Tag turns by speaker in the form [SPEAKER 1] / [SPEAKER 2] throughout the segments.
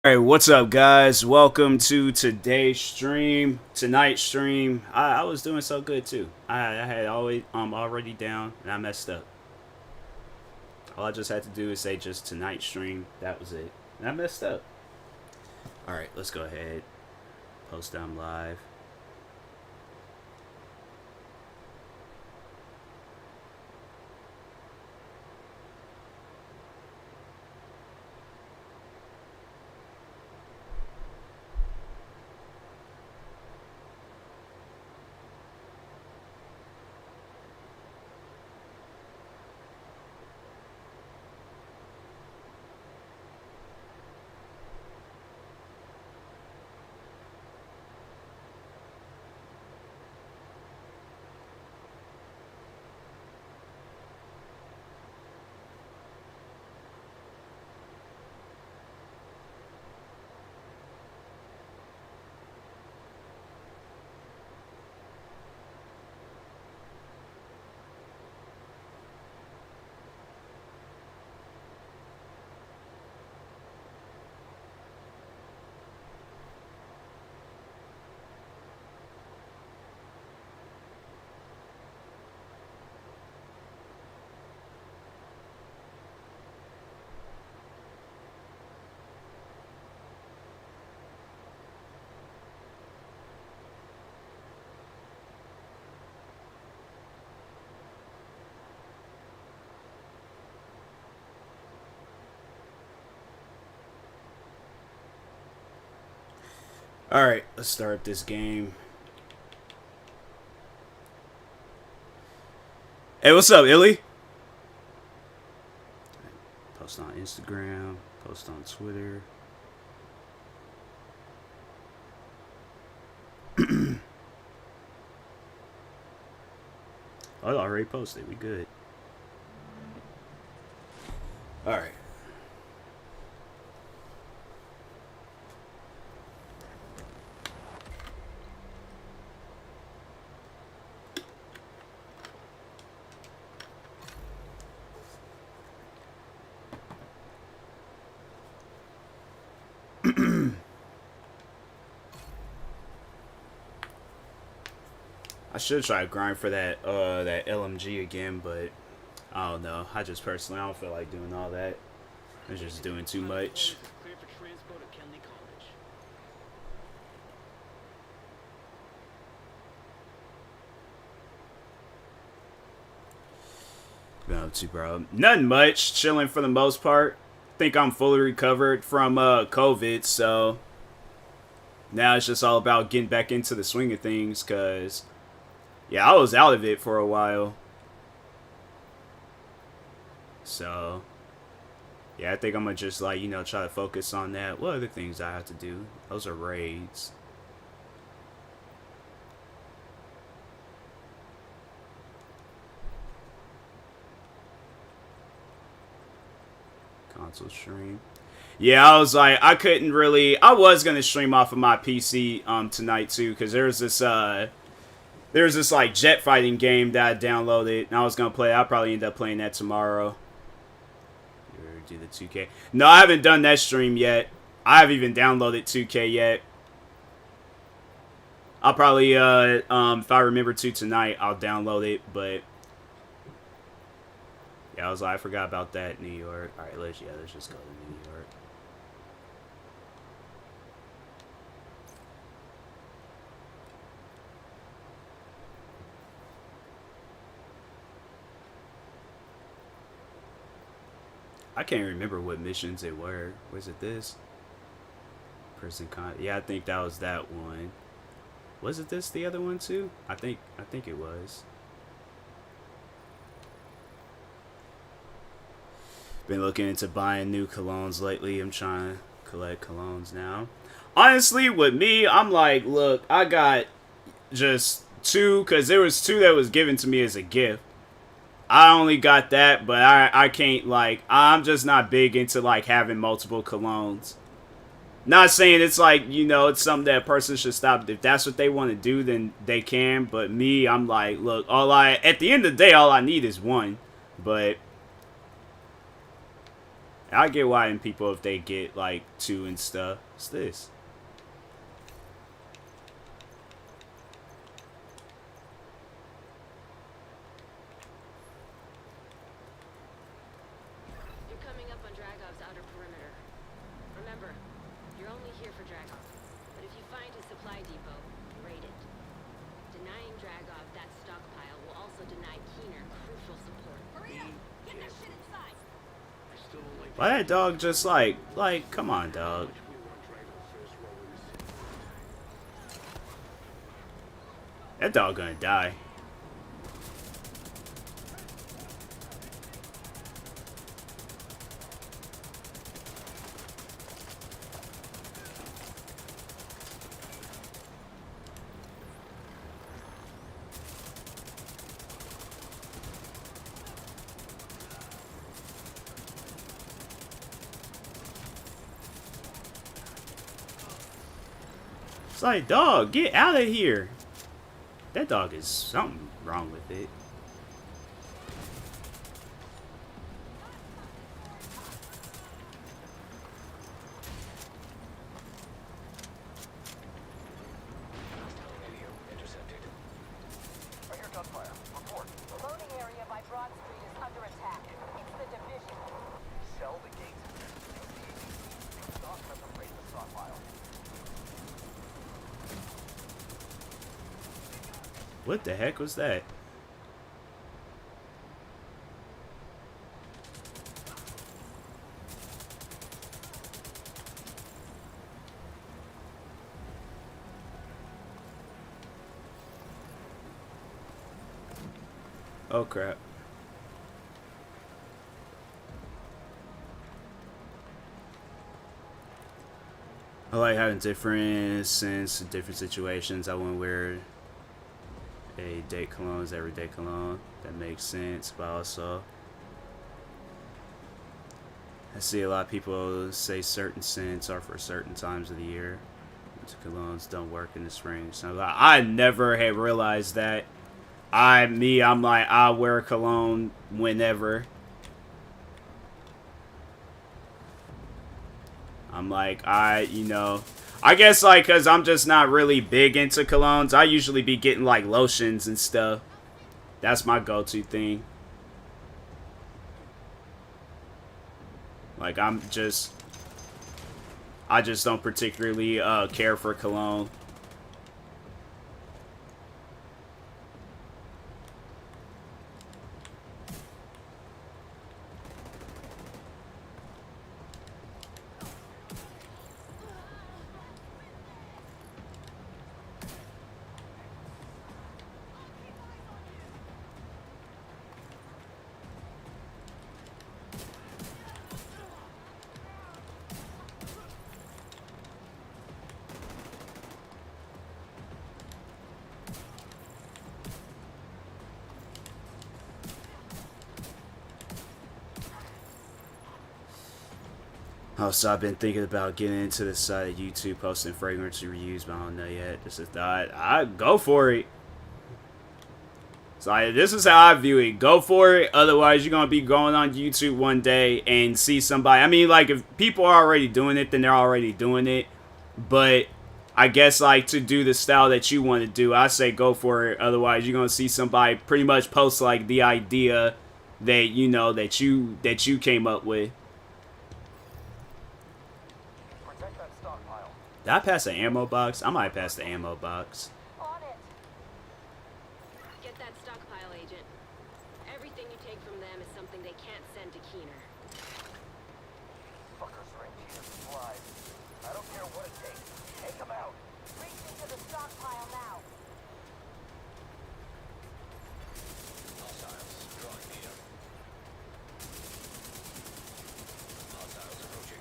[SPEAKER 1] Hey, what's up, guys? Welcome to tonight's stream. I was doing so good too. I had always already down and I messed up. All I just had to do is say just tonight's stream. That was it. And I messed up. All right, let's go ahead. Post them live. All right, let's start this game. Hey, what's up, Illy? Post on Instagram. Post on Twitter. I already posted. We good. All right. I should try to grind for that LMG again, but I don't know. I just personally I don't feel like doing all that. It's just doing too much. Been up to, bro? Nothing much. Chilling for the most part. Think I'm fully recovered from COVID, so now it's just all about getting back into the swing of things. Cause yeah, I was out of it for a while. So yeah, I think I'm gonna just like try to focus on that. What other things I have to do? Those are raids. Console stream. Yeah, I was like, I couldn't really. I was gonna stream off of my PC tonight too, because there's this like jet fighting game that I downloaded, and I was gonna play. I'll probably end up playing that tomorrow. Do the 2K. No, I haven't done that stream yet. I haven't even downloaded 2K yet. I'll probably if I remember to tonight, I'll download it. But yeah, I was like, I forgot about that. New York. All right, let's just go to New York. I can't remember what missions it were. Was it this? Prison con. Yeah, I think that was that one. Was it this the other one too? I think it was. Been looking into buying new colognes lately. I'm trying to collect colognes now. Honestly, with me, I'm like, look, I got just two because there was two that was given to me as a gift. I only got that, but I can't like I'm just not big into like having multiple colognes. Not saying it's like it's something that a person should stop. If that's what they want to do, then they can. But me, I'm like, look, at the end of the day, all I need is one. But I get why in people if they get like 2 and stuff. What's this?
[SPEAKER 2] You're coming up on Dragov's outer perimeter. Remember, you're only here for Dragov. But if you find his supply depot, raid it. Denying Dragov that stockpile will also deny Keener crucial support. Hurry up! Get that shit inside!
[SPEAKER 1] Why that dog just like, come on, dog. That dog gonna die. It's like, dog, get out of here. That dog is something wrong with it.
[SPEAKER 3] I hear gunfire. Report.
[SPEAKER 4] The loading area by Broad Street is under attack. It's the division.
[SPEAKER 3] Shell the gate. Big stock has to raid the stockpile.
[SPEAKER 1] What the heck was that? Oh crap. I like having different scents, different situations. I wouldn't wear a date cologne as everyday cologne. That makes sense, but also I see a lot of people say certain scents are for certain times of the year. Colognes don't work in the spring. So I never had realized that. I'm like, I wear cologne whenever. I'm like, I guess like, cause I'm just not really big into colognes. I usually be getting like lotions and stuff. That's my go-to thing. Like I just don't particularly care for cologne. Also, I've been thinking about getting into the side of YouTube, posting fragrance reviews, but I don't know yet. Just a thought. I go for it. So this is how I view it. Go for it. Otherwise, you're gonna be going on YouTube one day and see somebody. I mean, like if people are already doing it, then they're already doing it. But I guess like to do the style that you want to do, I say go for it. Otherwise, you're gonna see somebody pretty much post like the idea that you came up with. Did I pass the ammo box? I might pass the ammo box.
[SPEAKER 4] On it.
[SPEAKER 2] Get that stockpile, Agent. Everything you take from them is something they can't send to Keener.
[SPEAKER 3] Fuckers are in here supplies. I don't care what it takes. Take them out.
[SPEAKER 4] Reach into the stockpile now.
[SPEAKER 3] Hostiles drawing near. Hostiles approaching.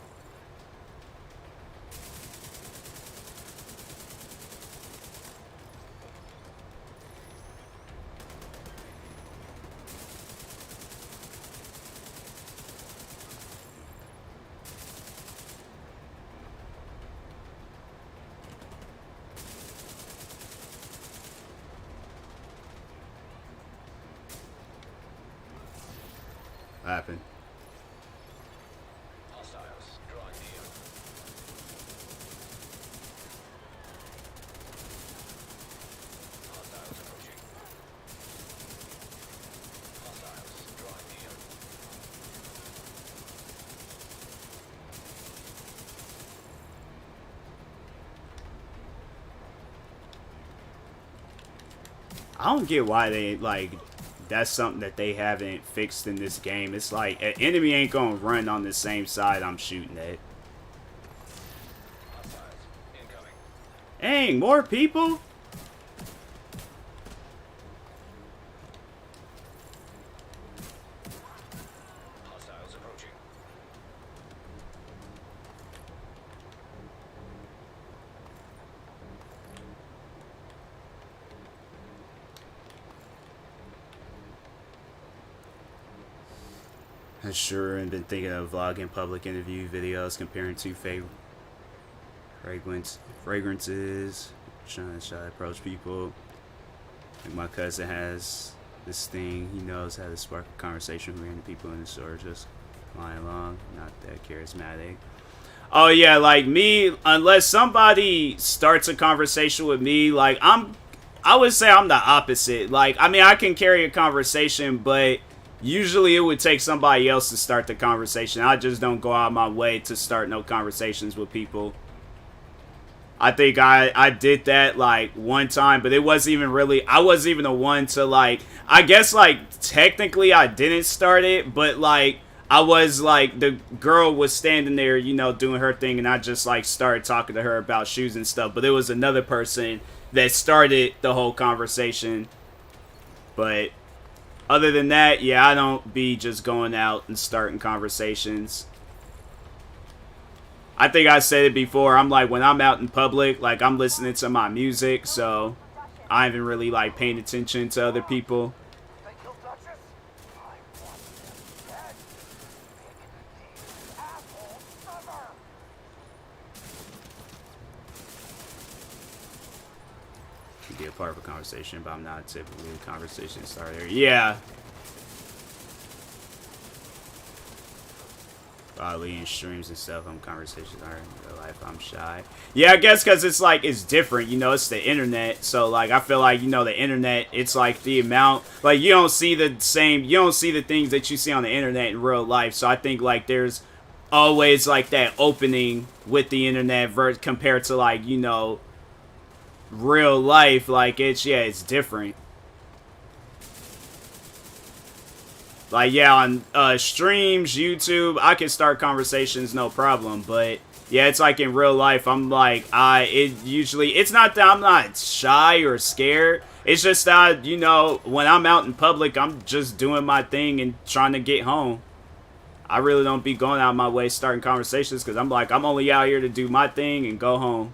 [SPEAKER 1] What happened? I don't get why they, like, that's something that they haven't fixed in this game. It's like, an enemy ain't gonna run on the same side I'm shooting at. Dang, more people?
[SPEAKER 3] Hostiles approaching.
[SPEAKER 1] I sure have been thinking of vlogging public interview videos comparing two favorite fragrances, trying to approach people. Like my cousin has this thing, he knows how to spark a conversation with random people in the store just flying along, not that charismatic. Oh yeah, like me, unless somebody starts a conversation with me, like I would say I'm the opposite. Like, I mean, I can carry a conversation, but usually it would take somebody else to start the conversation. I just don't go out of my way to start no conversations with people. I think I did that like one time, but it wasn't even really, I wasn't even the one to like, I guess like technically I didn't start it, but like I was like, the girl was standing there, you know, doing her thing, and I just like started talking to her about shoes and stuff, but it was another person that started the whole conversation. But other than that, yeah, I don't be just going out and starting conversations. I think I said it before, I'm like, when I'm out in public, like, I'm listening to my music, so I haven't really, like, paying attention to other people.
[SPEAKER 3] They killed Duchess? I want them dead. Pick these assholes summer.
[SPEAKER 1] Be a part of a conversation, but I'm not typically a conversation starter. Yeah. Probably in streams and stuff, conversations are in real life, I'm shy. Yeah, I guess because it's like, it's different, you know, it's the internet. So, like, I feel like, you know, the internet, it's like the amount, like, you don't see the same, you don't see the things that you see on the internet in real life. So I think, like, there's always, like, that opening with the internet compared to, like, you know, real life. Like, it's, yeah, it's different. Like, yeah, on streams, YouTube, I can start conversations, no problem. But, yeah, it's like in real life, I'm like, it's not that I'm not shy or scared. It's just that, you know, when I'm out in public, I'm just doing my thing and trying to get home. I really don't be going out of my way starting conversations because I'm like, I'm only out here to do my thing and go home.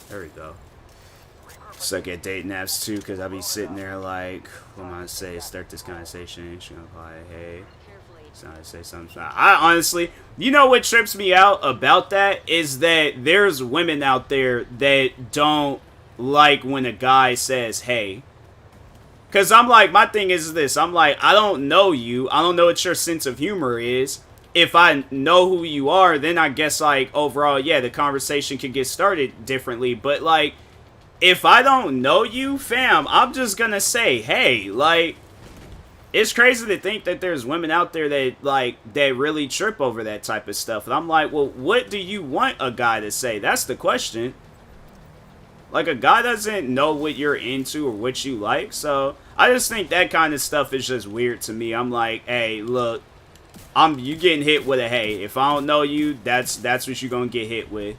[SPEAKER 1] There we go. Suck at dating apps too, because I be sitting there like, what am I gonna say? Start this conversation. She gonna reply, hey. So I say something. I honestly, you know what trips me out about that is that there's women out there that don't like when a guy says, hey. Because I'm like, my thing is this. I'm like, I don't know you. I don't know what your sense of humor is. If I know who you are, then I guess, like, overall, yeah, the conversation could get started differently. But, like, if I don't know you, fam, I'm just gonna say, hey, like, it's crazy to think that there's women out there that, like, that really trip over that type of stuff. And I'm like, well, what do you want a guy to say? That's the question. Like, a guy doesn't know what you're into or what you like. So, I just think that kind of stuff is just weird to me. I'm like, hey, look. You getting hit with a hey. If I don't know you, that's what you're gonna get hit with.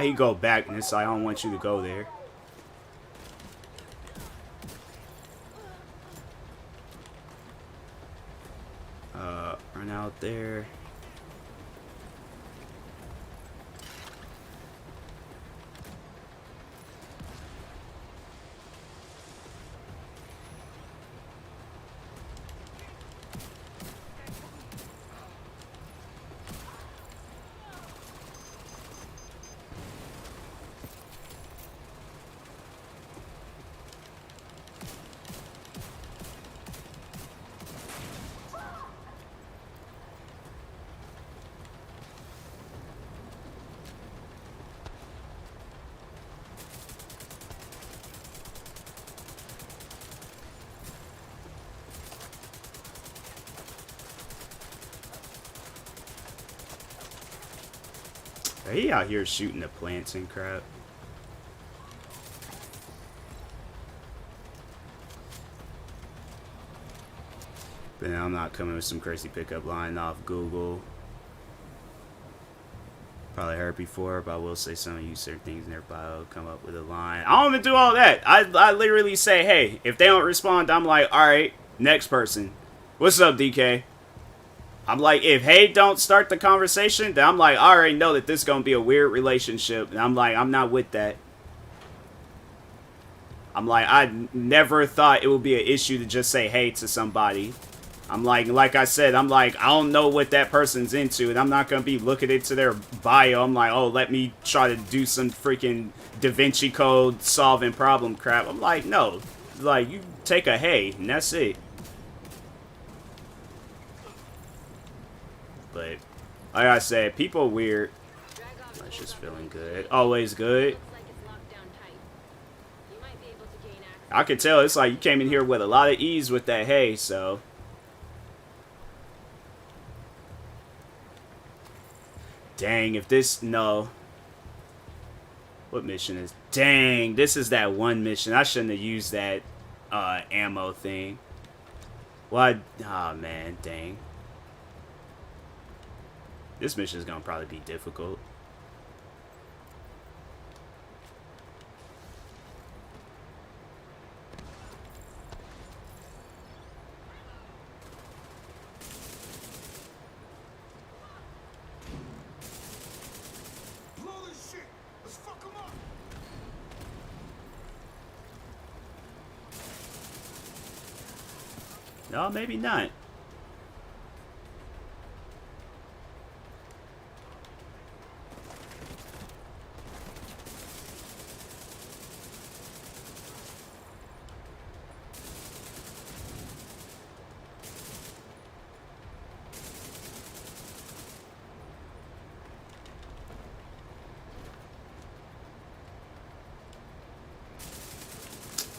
[SPEAKER 1] He go back and it's like, I don't want you to go there. Run out there. He out here shooting the plants and crap. But I'm not coming with some crazy pickup line off Google. Probably heard before, but I will say some of you certain things in their bio come up with a line. I don't even do all that. I literally say, hey, if they don't respond, I'm like, alright, next person. What's up, DK? I'm like, if hey don't start the conversation, then I'm like, I already know that this is going to be a weird relationship. And I'm like, I'm not with that. I'm like, I never thought it would be an issue to just say hey to somebody. I'm like I said, I'm like, I don't know what that person's into, and I'm not going to be looking into their bio. I'm like, oh, let me try to do some freaking Da Vinci Code solving problem crap. I'm like, no. Like, you take a hey, and that's it. But, like I said, people weird. That's just feeling good. Always good. I could tell it's like you came in here with a lot of ease with that hey, so. Dang, if this, no. What mission is, dang, this is that one mission. I shouldn't have used that ammo thing. What? Oh man, dang. This mission is gonna probably be difficult. No, maybe not.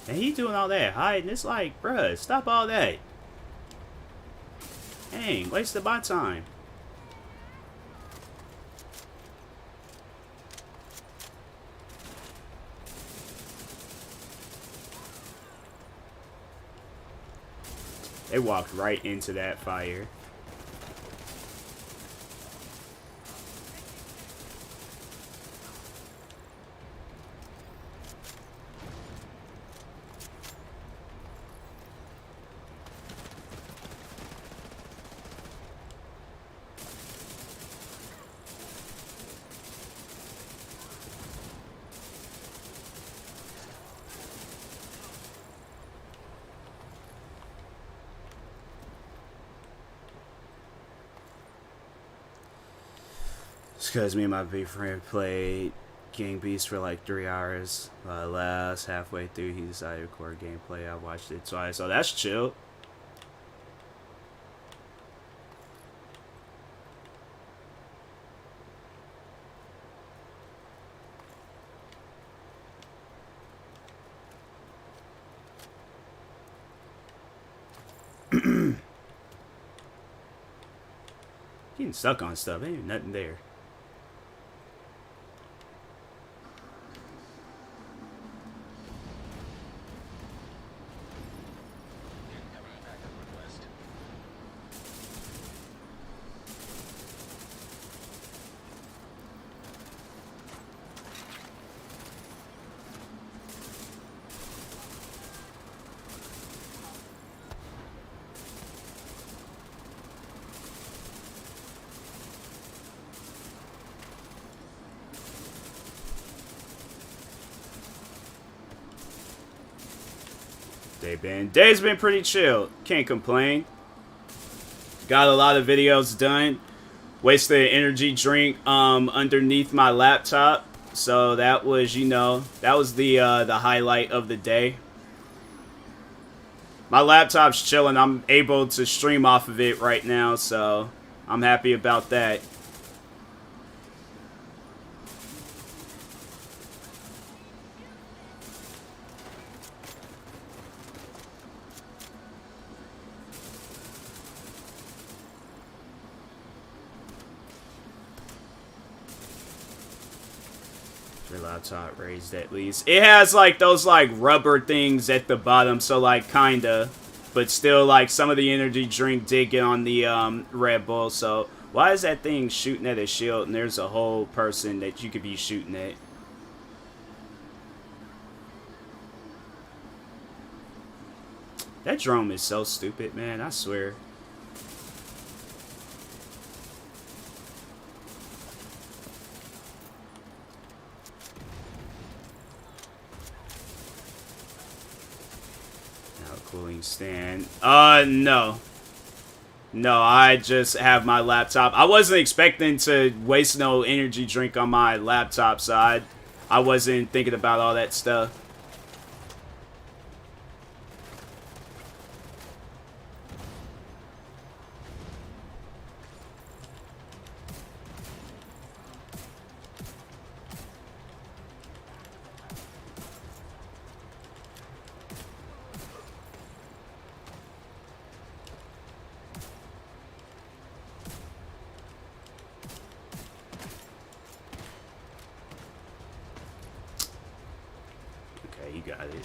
[SPEAKER 1] And he doing all that hiding. It's like, bruh, stop all that. Dang, wasted my time. They walked right into that fire. It's because me and my big friend played Gang Beast for like 3 hours. Last halfway through, he decided to record gameplay. I watched it twice, so that's chill. Getting stuck on stuff, ain't nothing there. day been? Day's been pretty chill. Can't complain. Got a lot of videos done. Wasted an energy drink underneath my laptop. So that was, you know, that was the highlight of the day. My laptop's chilling. I'm able to stream off of it right now, so I'm happy about that. Your laptop raised at least. It has like those like rubber things at the bottom, so like kinda, but still like some of the energy drink did get on the Red Bull. So why is that thing shooting at a shield and there's a whole person that you could be shooting at? That drone is so stupid, man, I swear. Cooling stand. No. No, I just have my laptop. I wasn't expecting to waste no energy drink on my laptop, so I wasn't thinking about all that stuff. You got it.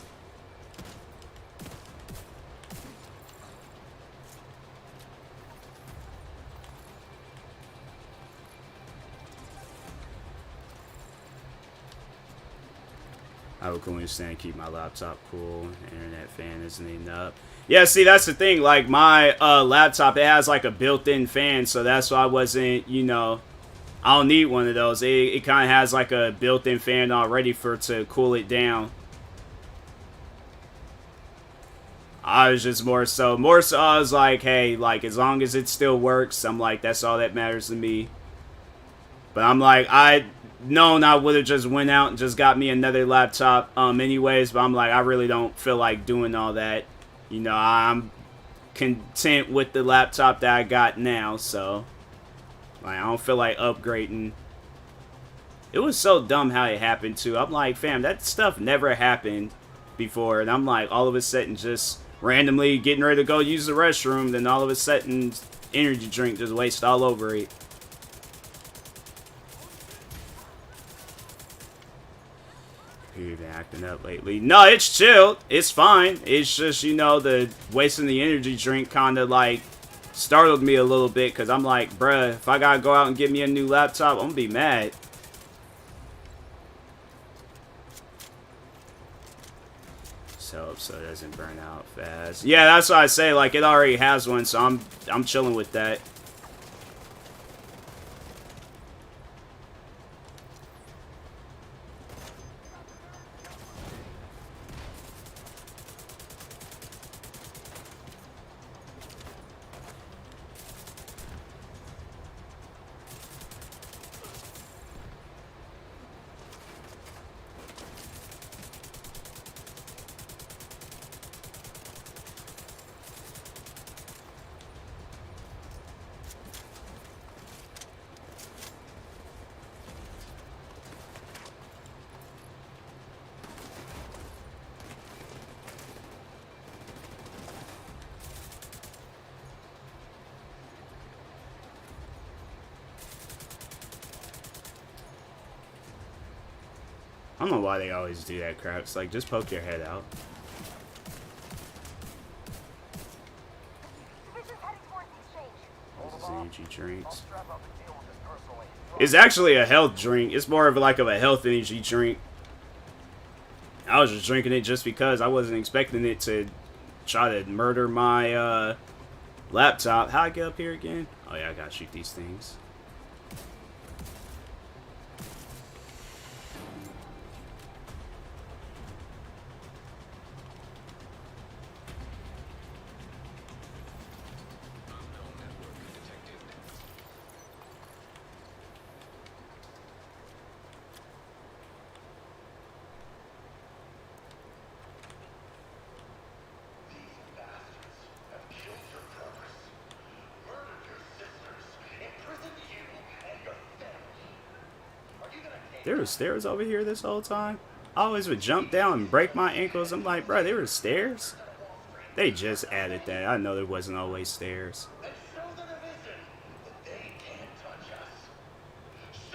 [SPEAKER 1] I will go stand, keep my laptop cool. Internet fan isn't up. Yeah, see, that's the thing. Like my laptop, it has like a built-in fan, so that's why I wasn't, you know, I don't need one of those. It kind of has like a built-in fan already to cool it down. I was just more so I was like, hey, like as long as it still works, I'm like, that's all that matters to me. But I'm like, I known I would have just went out and just got me another laptop anyways, but I'm like, I really don't feel like doing all that. You know, I'm content with the laptop that I got now, so like I don't feel like upgrading. It was so dumb how it happened too. I'm like, fam, that stuff never happened before, and I'm like, all of a sudden just randomly getting ready to go use the restroom, then all of a sudden energy drink just wasted all over it. You've been acting up lately. No, it's chill. It's fine. It's just, you know, the wasting the energy drink kind of like startled me a little bit, because I'm like, bruh, if I gotta go out and get me a new laptop, I'm gonna be mad. Help so it doesn't burn out fast. Yeah, that's what I say. Like, it already has one, so I'm chilling with that. I don't know why they always do that crap. It's like, just poke your head out. This is energy drinks. It's actually a health drink. It's more of like a health energy drink. I was just drinking it just because I wasn't expecting it to try to murder my laptop. How I get up here again? Oh yeah, I gotta shoot these things. There were stairs over here this whole time. I always would jump down and break my ankles. I'm like, bro, there were stairs? They just added that. I know there wasn't always stairs.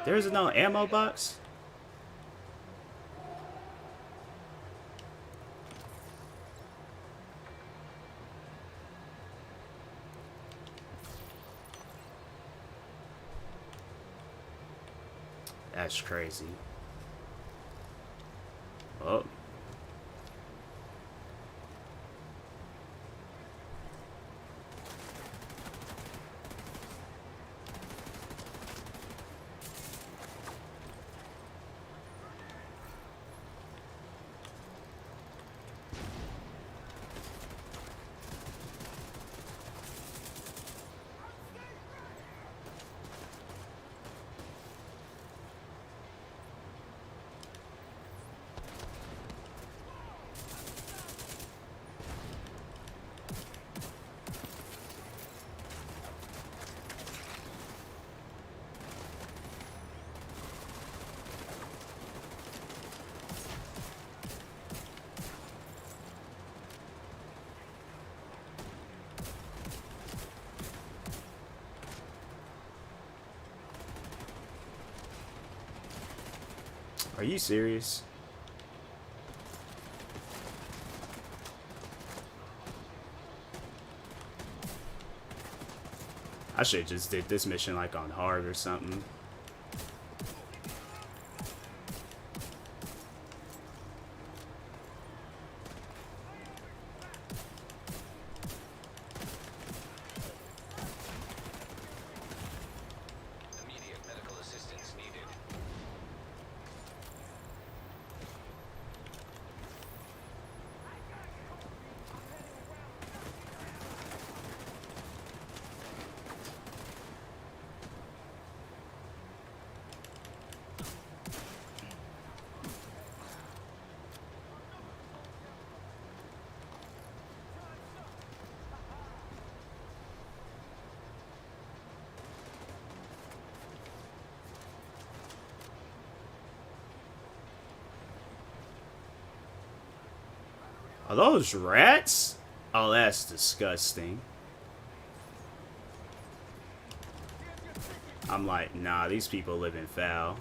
[SPEAKER 1] There's no ammo box? That's crazy. Oh. Are you serious? I should just did this mission like on hard or something.
[SPEAKER 3] Immediate medical assistance needed.
[SPEAKER 1] Are those rats? Oh, that's disgusting. I'm like, nah, these people live in foul.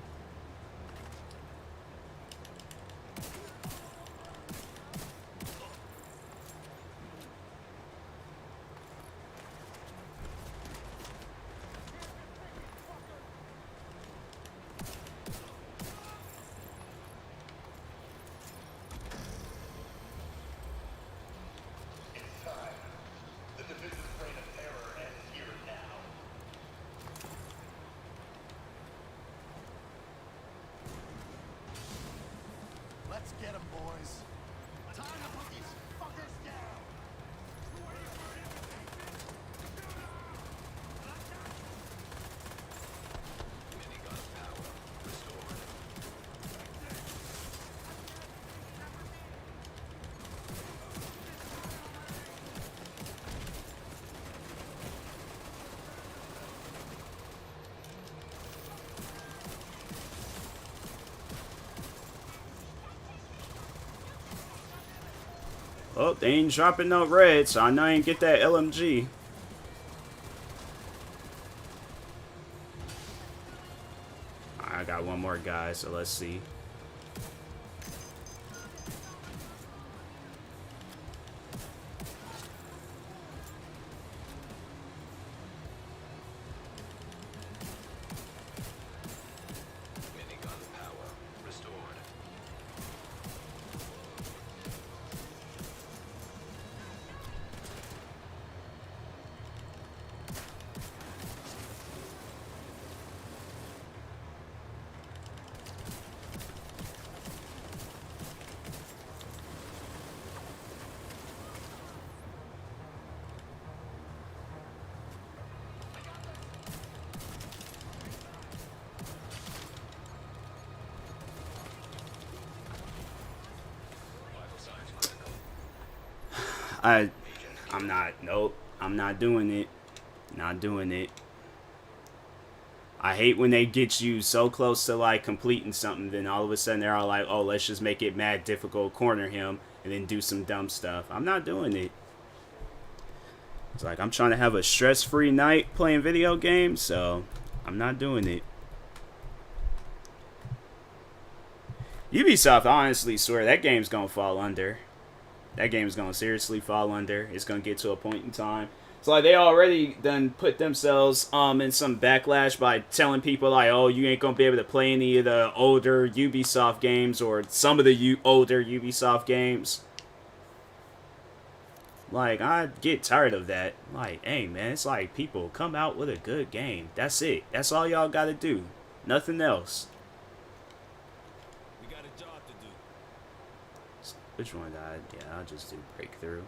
[SPEAKER 3] Let's get them, boys. Time to put these fuckers down. Minigun power restored.
[SPEAKER 1] Oh, they ain't dropping no red, so I know I ain't get that LMG. I got one more guy, so let's see.
[SPEAKER 3] Minigun power restored. Vital signs critical.
[SPEAKER 1] I'm not, nope, I'm not doing it. Not doing it. I hate when they get you so close to like completing something, then all of a sudden they're all like, oh, let's just make it mad difficult, corner him, and then do some dumb stuff. I'm not doing it. It's like I'm trying to have a stress-free night playing video games, so I'm not doing it. Ubisoft, I honestly swear that game's gonna fall under. That game's gonna seriously fall under. It's gonna get to a point in time. It's like they already done put themselves in some backlash by telling people like, oh, you ain't gonna be able to play any of the older Ubisoft games or some of the older Ubisoft games. Like, I get tired of that. Like, hey man, it's like people come out with a good game. That's it. That's all y'all gotta do. Nothing else.
[SPEAKER 5] We got a job to do.
[SPEAKER 1] Which one died? Yeah, I'll just do Breakthrough.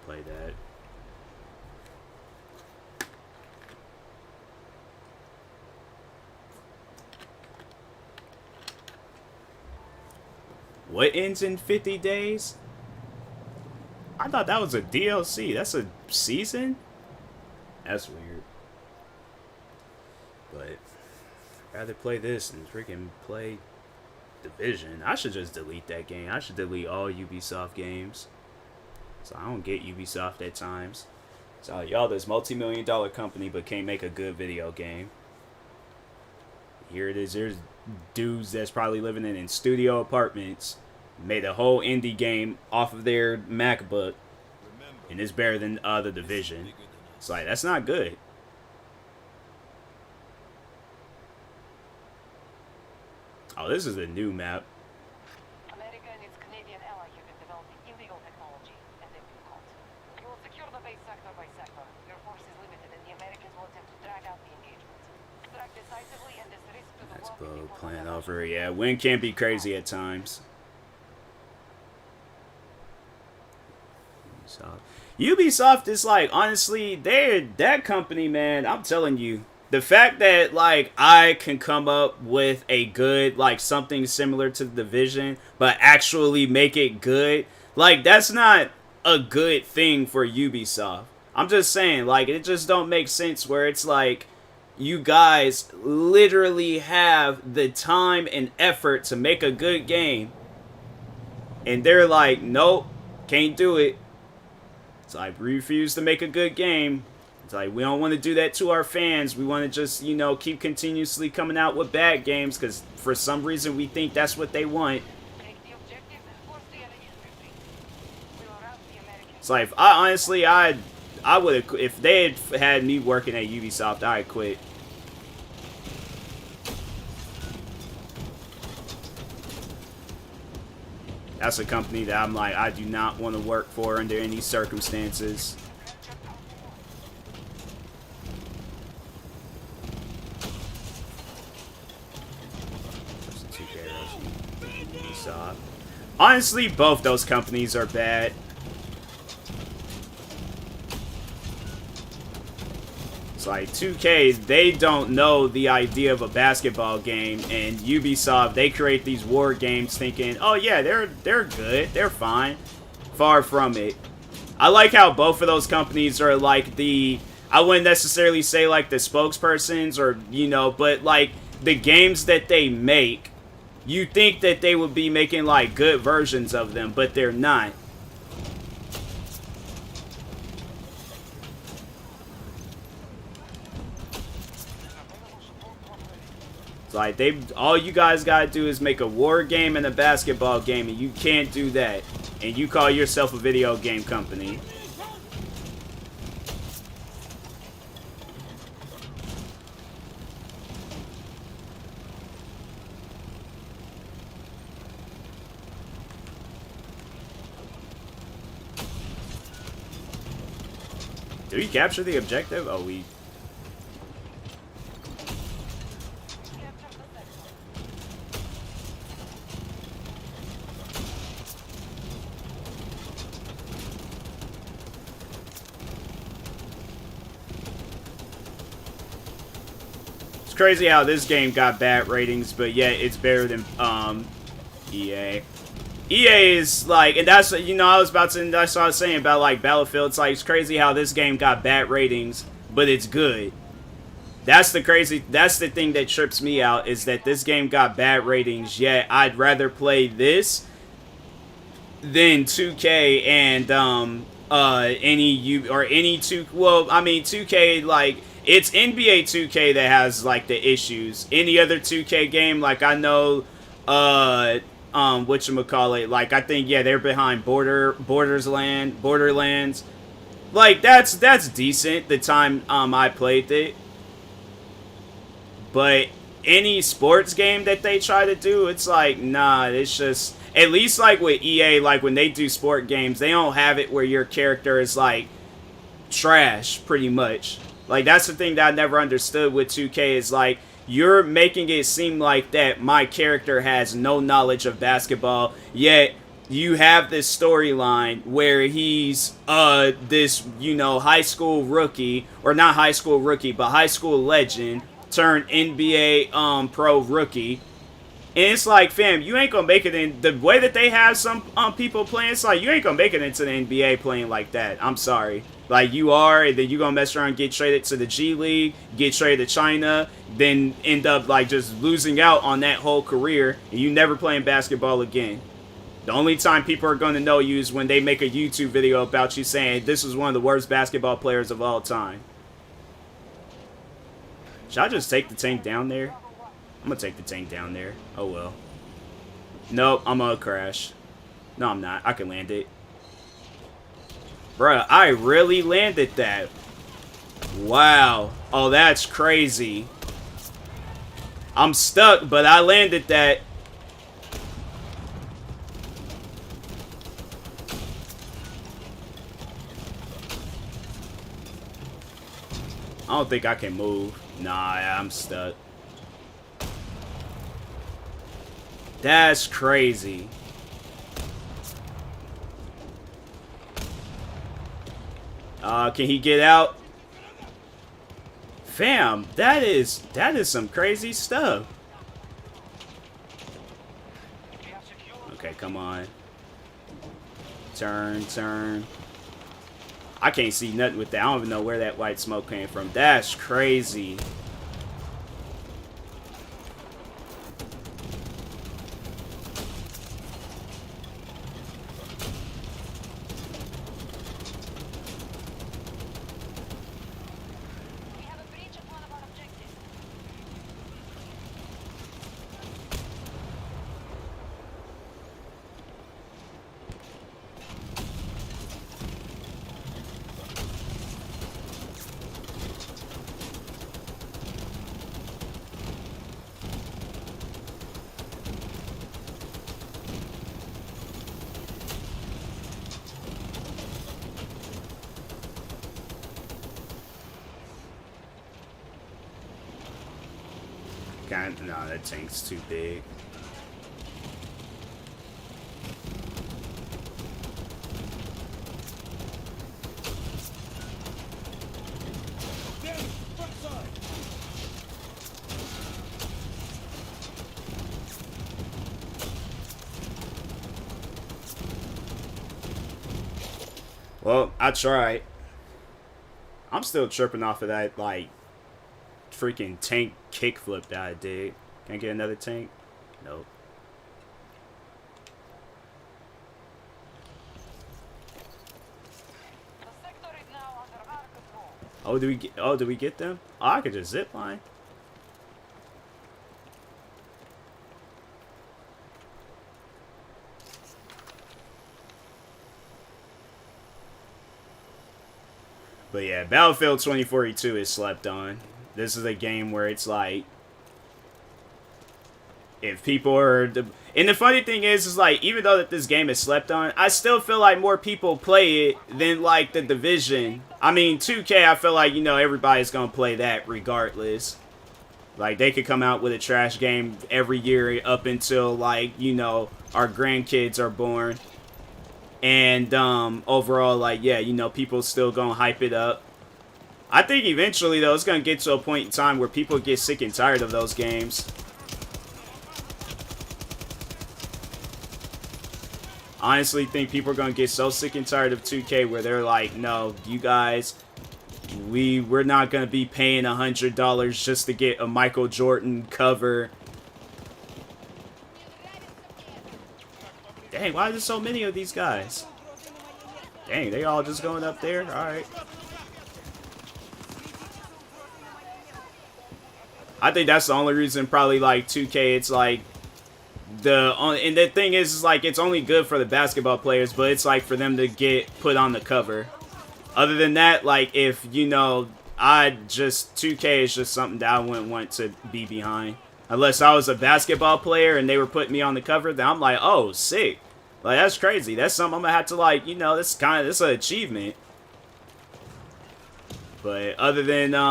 [SPEAKER 1] Play that. What ends in 50 days? I thought that was a DLC. That's a season? That's weird. But I'd rather play this than freaking play Division. I should just delete that game. I should delete all Ubisoft games. So I don't get Ubisoft at times. So y'all this multi-million-dollar company but can't make a good video game. Here it is. There's dudes that's probably living in studio apartments made a whole indie game off of their MacBook, and it's better than the Division. It's like, that's not good. Oh, this is a new map.
[SPEAKER 4] America and its Canadian ally have been developing illegal technology, and they've been caught. You will secure the base sector by sector. Your force is limited, and the Americans will attempt to drag out the engagement. Strike decisively, and this risk to the
[SPEAKER 1] That's
[SPEAKER 4] world
[SPEAKER 1] Bo playing over. Yeah, wind can be crazy at times. Ubisoft is like, honestly, they're that company, man. I'm telling you, the fact that like I can come up with a good like something similar to the Division, but actually make it good, like that's not a good thing for Ubisoft. I'm just saying, like it just don't make sense where it's like you guys literally have the time and effort to make a good game, and they're like, nope, can't do it. It's like, we refuse to make a good game. It's like, we don't want to do that to our fans. We want to just, you know, keep continuously coming out with bad games because for some reason we think that's what they want. It's like, I honestly, I would have, if they had me working at Ubisoft, I'd quit. That's a company that I'm like, I do not want to work for under any circumstances. Honestly, both those companies are bad. It's like 2K, they don't know the idea of a basketball game, and Ubisoft, they create these war games thinking, oh yeah, they're good, they're fine. Far from it. I like how both of those companies are like the, I wouldn't necessarily say like the spokespersons or, you know, but like the games that they make, you think that they would be making like good versions of them, but they're not. Like, all you guys gotta do is make a war game and a basketball game, and you can't do that. And you call yourself a video game company. Did we capture the objective? Oh, we... It's crazy how this game got bad ratings, but yet it's better than EA. EA is like, and that's, you know, that's what I was saying about like Battlefield. It's like, it's crazy how this game got bad ratings, but it's good. That's the thing that trips me out, is that this game got bad ratings, yet I'd rather play this than 2K and any 2K, like, it's NBA 2K that has like the issues. Any other 2K game, like, I know whatchamacallit, like, I think, yeah, they're behind Borderlands. Like, that's decent the time I played it. But any sports game that they try to do, it's like, nah, it's just, at least like with EA, like when they do sport games, they don't have it where your character is like trash, pretty much. Like, that's the thing that I never understood with 2K, is like, you're making it seem like that my character has no knowledge of basketball, yet you have this storyline where he's this, you know, high school rookie, or not high school rookie, but high school legend turned NBA pro rookie. And it's like, fam, you ain't gonna make it in the way that they have some people playing. It's like, you ain't gonna make it into the NBA playing like that. I'm sorry. Like, you are, and then you gonna mess around and get traded to the G League, get traded to China, then end up like just losing out on that whole career, and you never playing basketball again. The only time people are gonna know you is when they make a YouTube video about you saying this is one of the worst basketball players of all time. Should I just take the tank down there? I'm gonna take the tank down there. Oh well. Nope, I'm gonna crash. No, I'm not. I can land it. Bruh, I really landed that. Wow. Oh, that's crazy. I'm stuck, but I landed that. I don't think I can move. Nah, I'm stuck. That's crazy. Can he get out? Fam, that is some crazy stuff. Okay, come on. Turn. I can't see nothing with that. I don't even know where that white smoke came from. That's crazy.
[SPEAKER 4] We have a breach of one of our objectives.
[SPEAKER 1] No, that tank's too big. Well, I tried. I'm still tripping off of that, like, freaking tank kickflip that I did. Can I get another tank? Nope.
[SPEAKER 4] The sector is now under our control.
[SPEAKER 1] Do we get them? Oh, I could just zip line. But yeah, Battlefield 2042 is slept on. This is a game where it's like, if people are... And the funny thing is like, even though that this game is slept on, I still feel like more people play it than like The Division. I mean, 2K, I feel like, you know, everybody's gonna play that regardless. Like, they could come out with a trash game every year up until, like, you know, our grandkids are born. And overall, like, yeah, you know, people still gonna hype it up. I think eventually, though, it's gonna get to a point in time where people get sick and tired of those games. Honestly think people are gonna get so sick and tired of 2K where they're like, no, you guys we're not gonna be paying $100 just to get a Michael Jordan cover. Dang, why are there so many of these guys? Dang, they all just going up there? Alright. I think that's the only reason probably like 2K, it's like and the thing is like it's only good for the basketball players, but it's like for them to get put on the cover. Other than that, like if you know, 2K is just something that I wouldn't want to be behind. Unless I was a basketball player and they were putting me on the cover, then I'm like, oh, sick. Like that's crazy. That's something I'm gonna have to like, you know, this is an achievement. But other than that,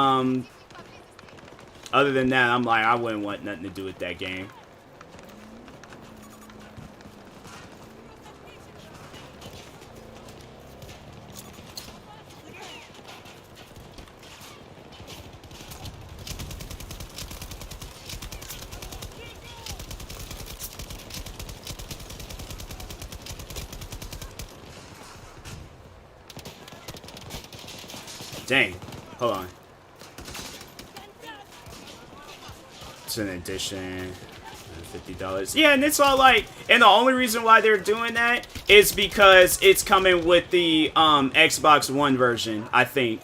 [SPEAKER 1] I'm like, I wouldn't want nothing to do with that game. Dang. Hold on. It's an addition. $50. Yeah, and it's all like, and the only reason why they're doing that is because it's coming with the Xbox One version, I think.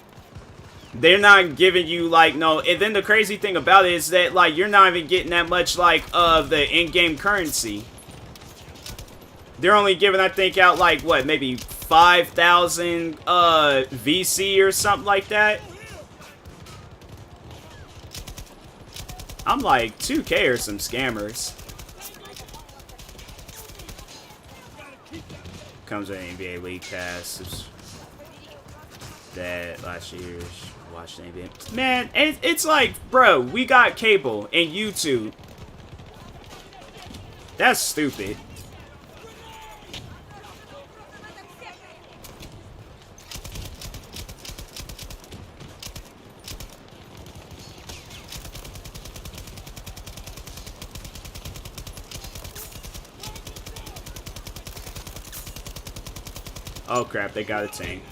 [SPEAKER 1] They're not giving you like no, and then the crazy thing about it is that like you're not even getting that much like of the in-game currency. They're only giving, I think, out like what, maybe 5,000 VC or something like that. I'm like, 2K are some scammers. Comes with NBA League Pass. That last year's watched NBA. Man, it's like, bro, we got cable and YouTube. That's stupid. Oh crap, they got a tank.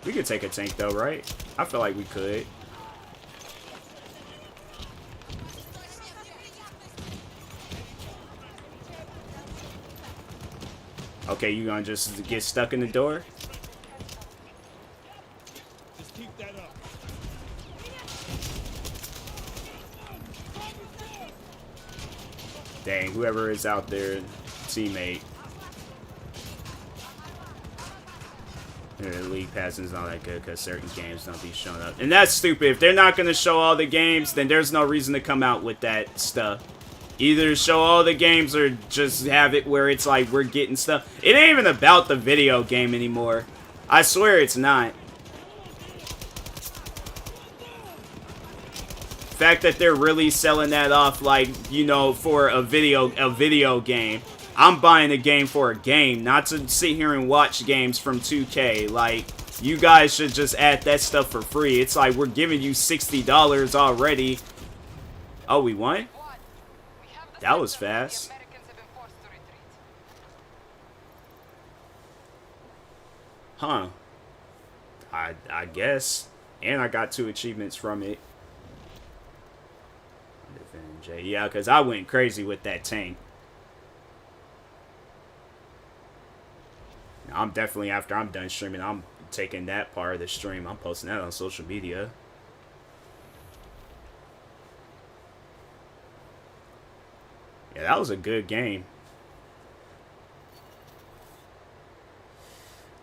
[SPEAKER 1] We could take a tank though, right? I feel like we could. Okay, you gonna just get stuck in the door?
[SPEAKER 5] Just keep that up.
[SPEAKER 1] Dang, whoever is out there, teammate. The league pass is not that good because certain games don't be showing up. And that's stupid. If they're not going to show all the games, then there's no reason to come out with that stuff. Either show all the games or just have it where it's like we're getting stuff. It ain't even about the video game anymore. I swear it's not. The fact that they're really selling that off like, you know, for a video game. I'm buying a game for a game, not to sit here and watch games from 2K. Like, you guys should just add that stuff for free. It's like we're giving you $60 already. Oh, we won? That was fast. Huh. I guess. And I got 2 achievements from it. Yeah, because I went crazy with that tank. I'm definitely, after I'm done streaming, I'm taking that part of the stream. I'm posting that on social media. Yeah, that was a good game.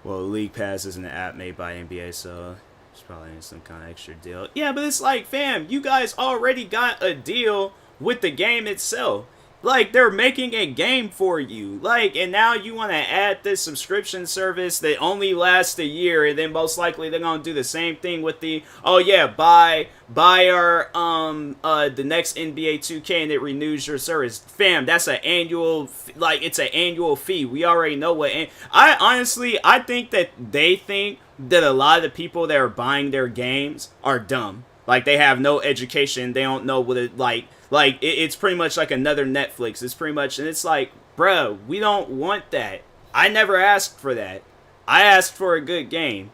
[SPEAKER 1] Well, League Pass isn't an app made by NBA, so it's probably some kind of extra deal. Yeah, but it's like, fam, you guys already got a deal with the game itself. Like, they're making a game for you. Like, and now you want to add this subscription service that only lasts a year, and then most likely they're going to do the same thing with the, oh yeah, buy our, the next NBA 2K and it renews your service. Fam, that's an annual, like, it's an annual fee. We already know what, and I think that they think that a lot of the people that are buying their games are dumb. Like, they have no education. They don't know what it, like, Like, it's pretty much like another Netflix. It's pretty much, and it's like, bro, we don't want that. I never asked for that. I asked for a good game.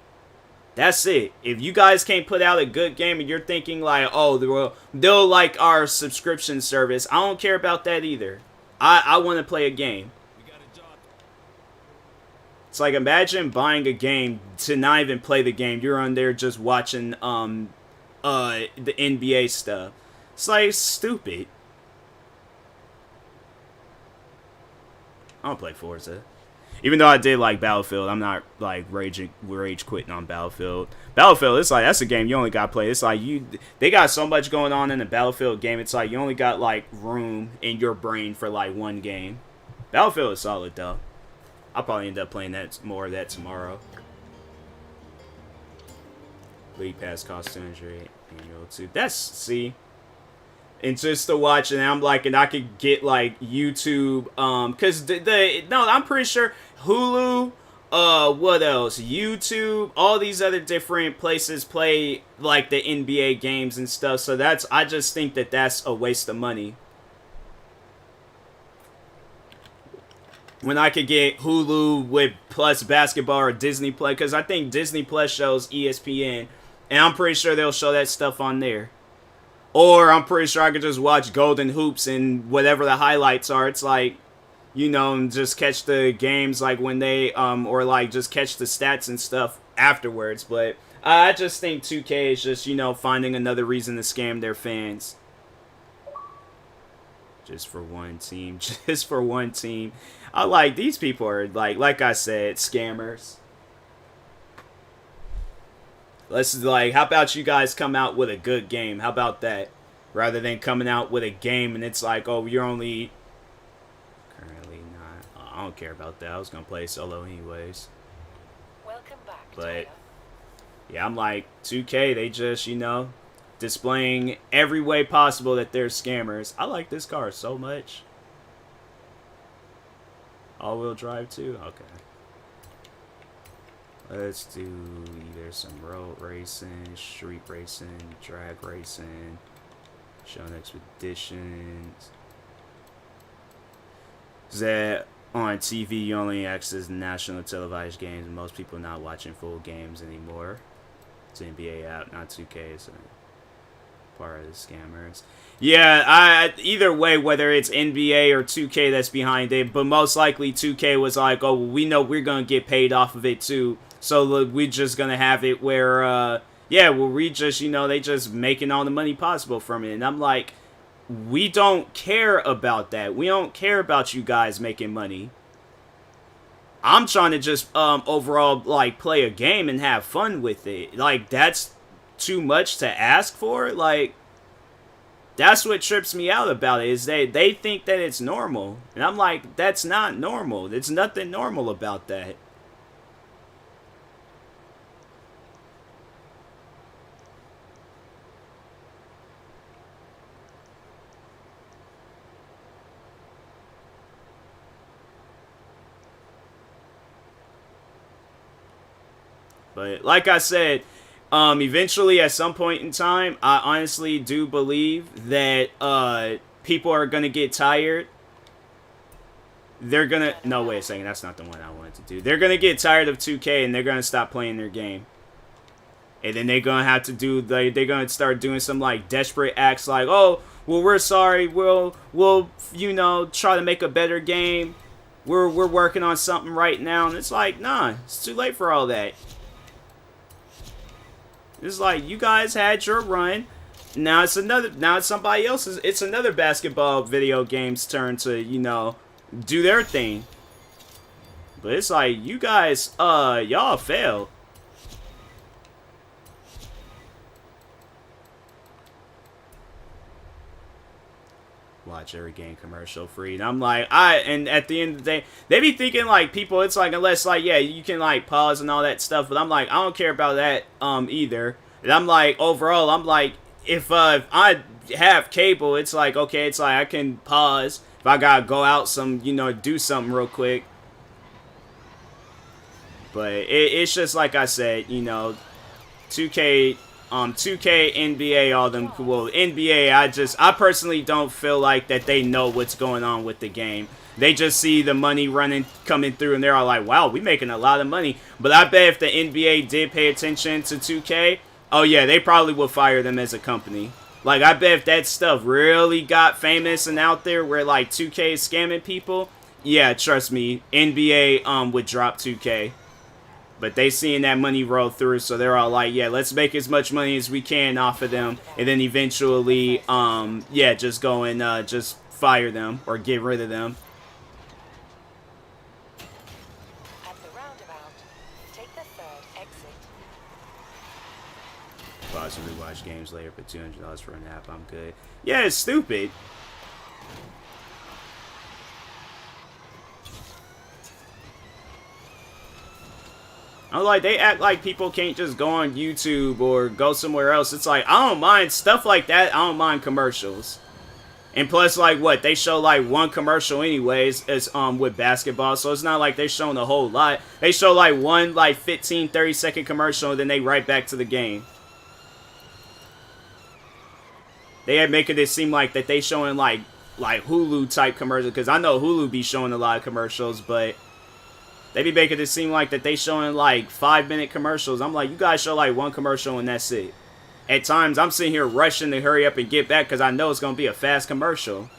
[SPEAKER 1] That's it. If you guys can't put out a good game and you're thinking like, oh, they'll like our subscription service, I don't care about that either. I want to play a game. It's like, imagine buying a game to not even play the game. You're on there just watching the NBA stuff. It's like stupid. I don't play Forza. Even though I did like Battlefield, I'm not like rage quitting on Battlefield. Battlefield, it's like, that's a game you only got to play. It's like they got so much going on in the Battlefield game. It's like you only got like room in your brain for like one game. Battlefield is solid though. I'll probably end up playing more of that tomorrow. League Pass costs 200 annual too. See. And just to watch, and I'm like, and I could get like YouTube, cause no, I'm pretty sure Hulu, what else? YouTube, all these other different places play like the NBA games and stuff. So I just think that that's a waste of money. When I could get Hulu with plus basketball or Disney Plus, because I think Disney Plus shows ESPN, and I'm pretty sure they'll show that stuff on there. Or I'm pretty sure I could just watch Golden Hoops and whatever the highlights are. It's like, you know, and just catch the games like when they, or like just catch the stats and stuff afterwards. But I just think 2K is just, you know, finding another reason to scam their fans. Just for one team. Just for one team. I like, these people are like I said, scammers. Let's, like, how about you guys come out with a good game? How about that? Rather than coming out with a game and it's like, oh, you're only... Currently not. I don't care about that. I was going to play solo anyways.
[SPEAKER 4] Welcome back,
[SPEAKER 1] But, yeah, I'm like, 2K, they just, you know, displaying every way possible that they're scammers. I like this car so much. All-wheel drive, too? Okay. Let's do either some road racing, street racing, drag racing, shown expeditions. That on TV, you only access national televised games. Most people not watching full games anymore. It's an NBA app, not 2K, so part of the scammers. Yeah, either way, whether it's NBA or 2K that's behind it, but most likely 2K was like, oh, well, we know we're gonna get paid off of it too. So look, we're just gonna have it where, yeah, well, we just, you know, they just making all the money possible from it. And I'm like, we don't care about that. We don't care about you guys making money. I'm trying to just, overall, like, play a game and have fun with it. Like, that's too much to ask for. Like, that's what trips me out about it, is they think that it's normal. And I'm like, that's not normal. There's nothing normal about that. But like I said, eventually at some point in time, I honestly do believe that people are going to get tired. They're going to... No, wait a second. That's not the one I wanted to do. They're going to get tired of 2K and they're going to stop playing their game. And then they're going to have to do... they're going to start doing some like desperate acts like, oh, well, we're sorry. We'll you know, try to make a better game. We're working on something right now. And it's like, nah, it's too late for all that. It's like, you guys had your run. Now it's somebody else's. It's another basketball video game's turn to, you know, do their thing. But it's like, you guys, y'all failed. Watch every game commercial free. And I'm like, and at the end of the day, they be thinking like people, it's like, unless like, yeah, you can like pause and all that stuff. But I'm like, I don't care about that either. And I'm like, overall, I'm like, if I have cable, it's like, okay, it's like I can pause if I gotta go out some, you know, do something real quick. But it's just like I said, you know, 2K 2K, NBA, all them. Well, NBA, I personally don't feel like that they know what's going on with the game. They just see the money coming through, and they're all like, wow, we making a lot of money. But I bet if the NBA did pay attention to 2K, oh yeah, they probably would fire them as a company. Like, I bet if that stuff really got famous and out there where, like, 2K is scamming people, yeah, trust me, NBA would drop 2K. But they seeing that money roll through, so they're all like, yeah, let's make as much money as we can off of them. And then eventually, yeah, just go and just fire them or get rid of them.
[SPEAKER 4] At the roundabout, take the third exit.
[SPEAKER 1] Pause and rewatch games later for $200 for a nap. I'm good. Yeah, it's stupid. I'm like, they act like people can't just go on YouTube or go somewhere else. It's like, I don't mind stuff like that. I don't mind commercials. And plus, like, what? They show, like, one commercial anyways as, with basketball. So it's not like they're showing a whole lot. They show, like, one, like, 15, 30-second commercial, and then they right back to the game. They are making it seem like that they showing, like Hulu-type commercials. Because I know Hulu be showing a lot of commercials, but they be making it seem like that they showing, like, 5-minute commercials. I'm like, you guys show, like, one commercial, and that's it. At times, I'm sitting here rushing to hurry up and get back because I know it's going to be a fast commercial.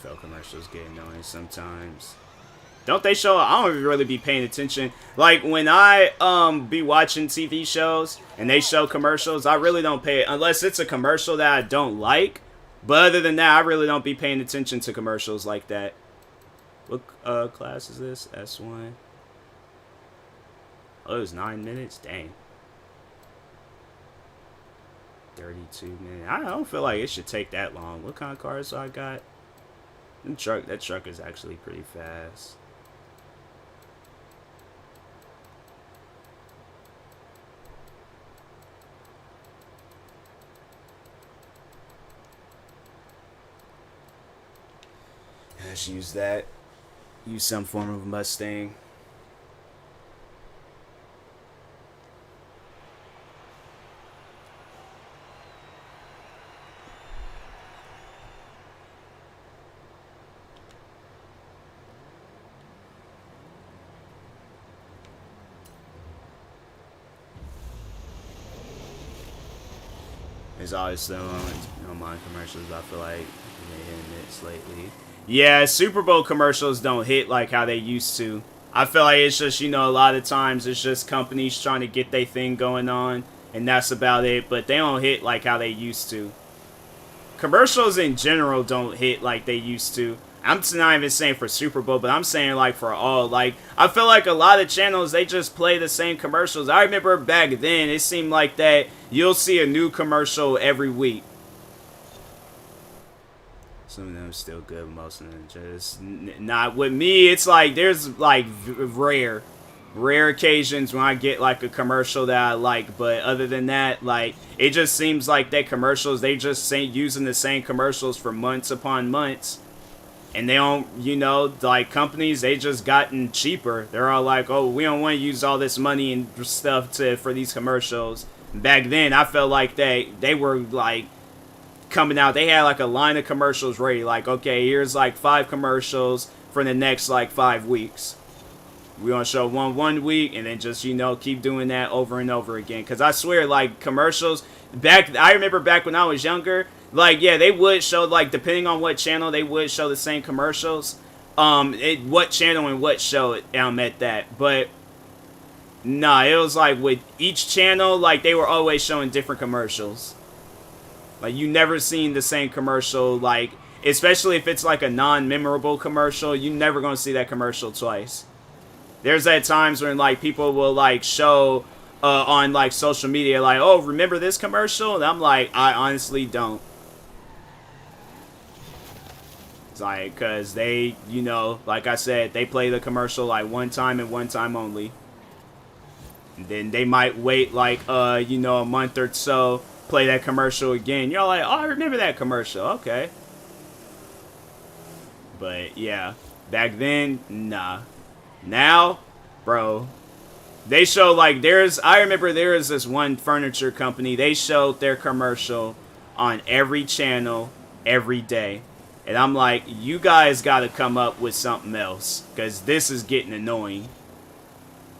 [SPEAKER 1] NFL commercials get annoying sometimes. Don't they show? I don't really be paying attention. Like when I be watching TV shows and they show commercials, I really don't pay unless it's a commercial that I don't like. But other than that, I really don't be paying attention to commercials like that. What class is this? S1. Oh, it was 9 minutes. Dang. 32 minutes. I don't feel like it should take that long. What kind of cars do I got? That truck is actually pretty fast. Let's use that. Use some form of Mustang. There's always still no mind commercials, but I feel like they're hitting it lately. Yeah, Super Bowl commercials don't hit like how they used to. I feel like it's just, you know, a lot of times it's just companies trying to get their thing going on, and that's about it, but they don't hit like how they used to. Commercials in general don't hit like they used to. I'm not even saying for Super Bowl, but I'm saying like for all. Like, I feel like a lot of channels, they just play the same commercials. I remember back then, it seemed like that you'll see a new commercial every week. Some of them still good, most of them just not. With me, it's like there's like rare occasions when I get like a commercial that I like, but other than that, like it just seems like that commercials, they just using the same commercials for months upon months. And they don't, you know, like companies, they just gotten cheaper. They're all like, oh, we don't want to use all this money and stuff for these commercials. Back then, I felt like they were like coming out. They had like a line of commercials ready. Like, okay, here's like 5 commercials for the next like 5 weeks. We're going to show one week and then just, you know, keep doing that over and over again. Because I swear, like commercials, I remember back when I was younger, like, yeah, they would show, like, depending on what channel, they would show the same commercials. What channel and what show at that. But, nah, it was like with each channel, like, they were always showing different commercials. Like, you never seen the same commercial, like, especially if it's like a non-memorable commercial, you never gonna see that commercial twice. There's at times when, like, people will, like, show on, like, social media, like, oh, remember this commercial? And I'm like, I honestly don't. It's like, cause they, you know, like I said, they play the commercial like one time and one time only. And then they might wait like, you know, a month or so, play that commercial again. You're like, oh, I remember that commercial. Okay. But yeah, back then, nah. Now, bro, they show like I remember there was this one furniture company. They showed their commercial on every channel every day. And I'm like, you guys got to come up with something else, because this is getting annoying.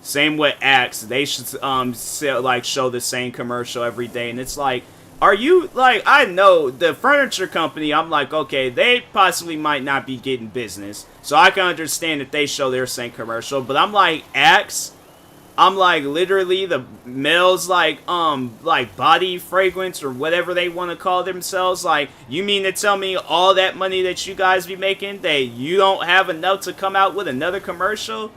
[SPEAKER 1] Same with Axe. They should show the same commercial every day. And it's like, are you, like, I know the furniture company, I'm like, okay, they possibly might not be getting business. So I can understand if they show their same commercial. But I'm like, Axe, I'm like, literally, the male's like body fragrance or whatever they want to call themselves. Like, you mean to tell me all that money that you guys be making, that you don't have enough to come out with another commercial?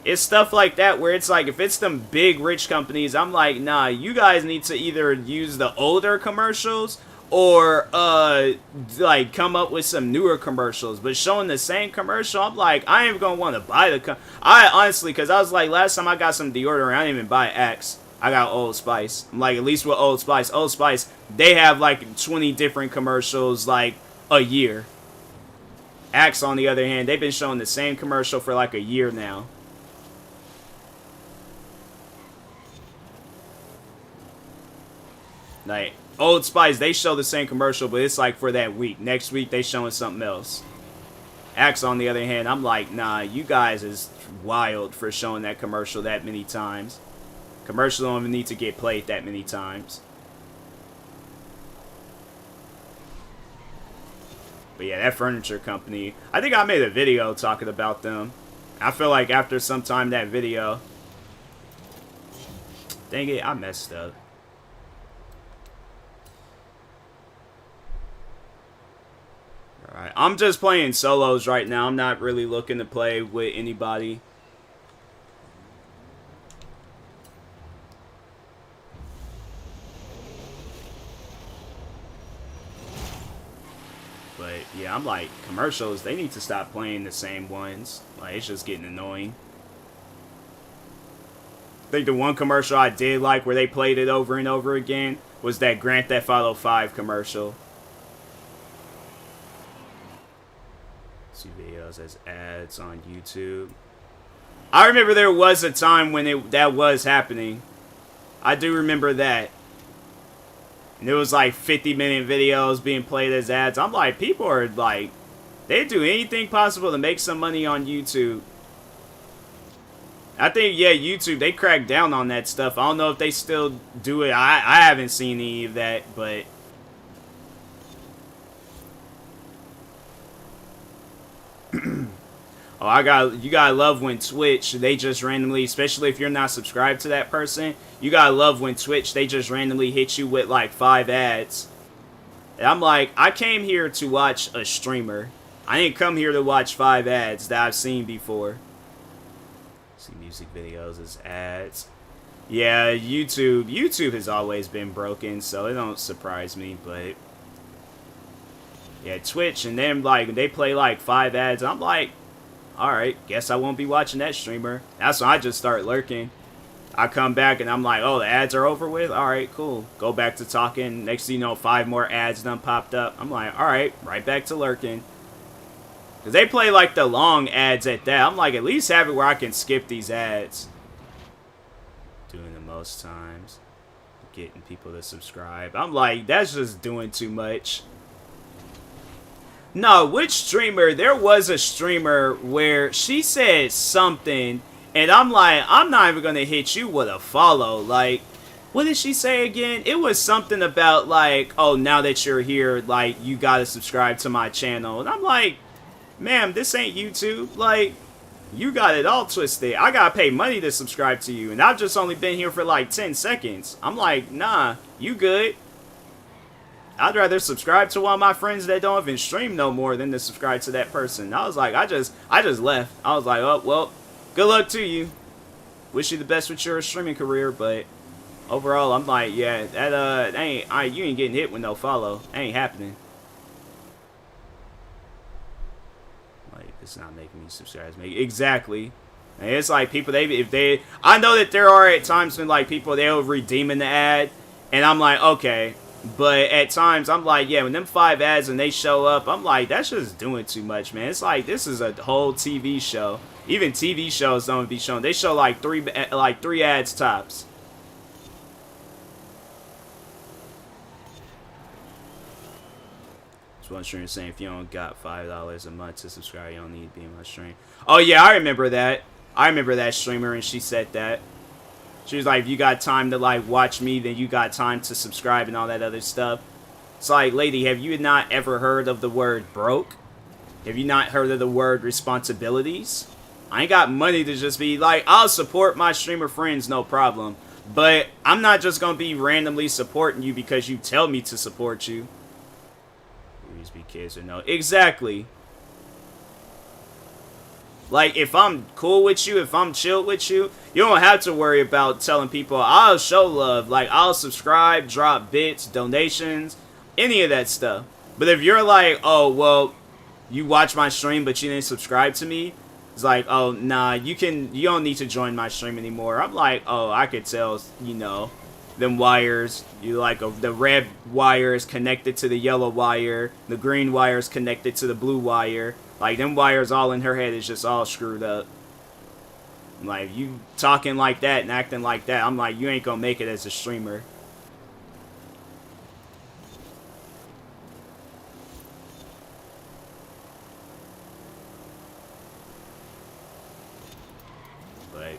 [SPEAKER 1] It's stuff like that where it's like, if it's them big rich companies, I'm like, nah, you guys need to either use the older commercials or like come up with some newer commercials. But showing the same commercial, I'm like, I ain't gonna want to buy I honestly, because I was like, last time I got some deodorant, I didn't even buy Axe. I got Old Spice. I'm like, at least with Old Spice, they have like 20 different commercials like a year. Axe, on the other hand, they've been showing the same commercial for like a year now. Like, Old Spice, they show the same commercial, but it's like for that week. Next week, they showing something else. Axe, on the other hand, I'm like, nah, you guys is wild for showing that commercial that many times. Commercials don't even need to get played that many times. But yeah, that furniture company, I think I made a video talking about them. I feel like after some time that video... Dang it, I messed up. Alright, I'm just playing solos right now. I'm not really looking to play with anybody. But yeah, I'm like, commercials, they need to stop playing the same ones. Like, it's just getting annoying. I think the one commercial I did like where they played it over and over again was that Grand Theft Auto 5 commercial. See videos as ads on YouTube. I remember there was a time when that was happening. I do remember that. And it was like 50-minute videos being played as ads. I'm like, people are like, they do anything possible to make some money on YouTube. I think, yeah, YouTube, they cracked down on that stuff. I don't know if they still do it. I haven't seen any of that, but... Oh, you gotta love when Twitch, they just randomly, especially if you're not subscribed to that person, you gotta love when Twitch, they just randomly hit you with like 5 ads. And I'm like, I came here to watch a streamer. I didn't come here to watch 5 ads that I've seen before. See music videos as ads. Yeah, YouTube has always been broken, so it don't surprise me, but... Yeah, Twitch, and then like they play like 5 ads. I'm like, alright, guess I won't be watching that streamer. That's when I just start lurking. I come back and I'm like, oh, the ads are over with? Alright, cool. Go back to talking. Next thing you know, 5 more ads done popped up. I'm like, alright, right back to lurking. Because they play like the long ads at that. I'm like, at least have it where I can skip these ads. Doing the most times. Getting people to subscribe. I'm like, that's just doing too much. No, which streamer? There was a streamer where she said something, and I'm like, I'm not even gonna hit you with a follow. Like, what did she say again? It was something about like, oh, now that you're here, like, you gotta subscribe to my channel. And I'm like, ma'am, this ain't YouTube. Like, you got it all twisted. I gotta pay money to subscribe to you, and I've just only been here for like 10 seconds. I'm like, nah, you good. I'd rather subscribe to one of my friends that don't even stream no more than to subscribe to that person. I was like, I just left. I was like, oh, well, good luck to you. Wish you the best with your streaming career, but overall, I'm like, yeah, that you ain't getting hit with no follow. That ain't happening. It's not making me subscribe. Exactly. And it's like people, I know that there are at times when like people, they'll redeem an ad, and I'm like, okay. But at times, I'm like, yeah, when them 5 ads and they show up, I'm like, that's just doing too much, man. It's like, this is a whole TV show. Even TV shows don't be shown. They show like three ads tops. That's one streamer saying, if you don't got $5 a month to subscribe, you don't need to be in my stream. Oh yeah, I remember that. I remember that streamer, and she said that. She was like, if you got time to like watch me, then you got time to subscribe and all that other stuff. It's like, lady, have you not ever heard of the word broke? Have you not heard of the word responsibilities? I ain't got money to just be like, I'll support my streamer friends, no problem. But I'm not just going to be randomly supporting you because you tell me to support you. Please be kids or no. Exactly. Like, if I'm cool with you, if I'm chill with you, you don't have to worry about telling people, I'll show love. Like, I'll subscribe, drop bits, donations, any of that stuff. But if you're like, oh, well, you watch my stream, but you didn't subscribe to me, it's like, oh, nah, you don't need to join my stream anymore. I'm like, oh, I could tell, you know, them wires, the red wire is connected to the yellow wire, the green wire is connected to the blue wire. Like, them wires all in her head is just all screwed up. Like, you talking like that and acting like that, I'm like, you ain't gonna make it as a streamer. But,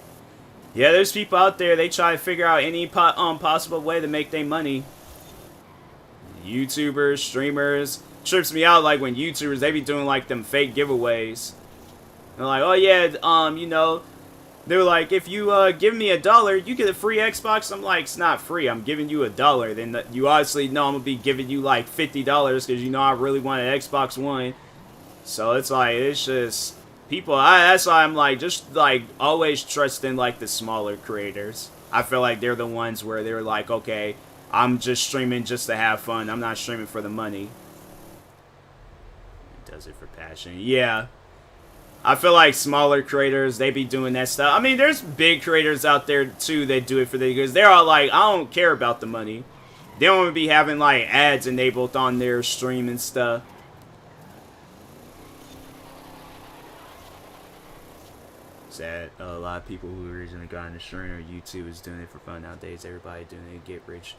[SPEAKER 1] yeah, there's people out there, they try to figure out any possible way to make their money. YouTubers, streamers. Trips me out like when YouTubers, they be doing like them fake giveaways. They're like, oh yeah, you know, they're like, if you give me $1, you get a free Xbox. I'm like, it's not free. I'm giving you $1. Then you obviously know I'm gonna be giving you like $50 because you know I really want an Xbox One. So it's like, it's just people. That's why I'm like, just like always trusting like the smaller creators. I feel like they're the ones where they're like, okay, I'm just streaming just to have fun. I'm not streaming for the money. Does it for passion. Yeah. I feel like smaller creators, they be doing that stuff. I mean, there's big creators out there, too, that do it for the... Because they're all like, I don't care about the money. They don't want to be having, like, ads enabled on their stream and stuff. Sad. A lot of people who originally got into stream or YouTube is doing it for fun nowadays. Everybody doing it to get rich.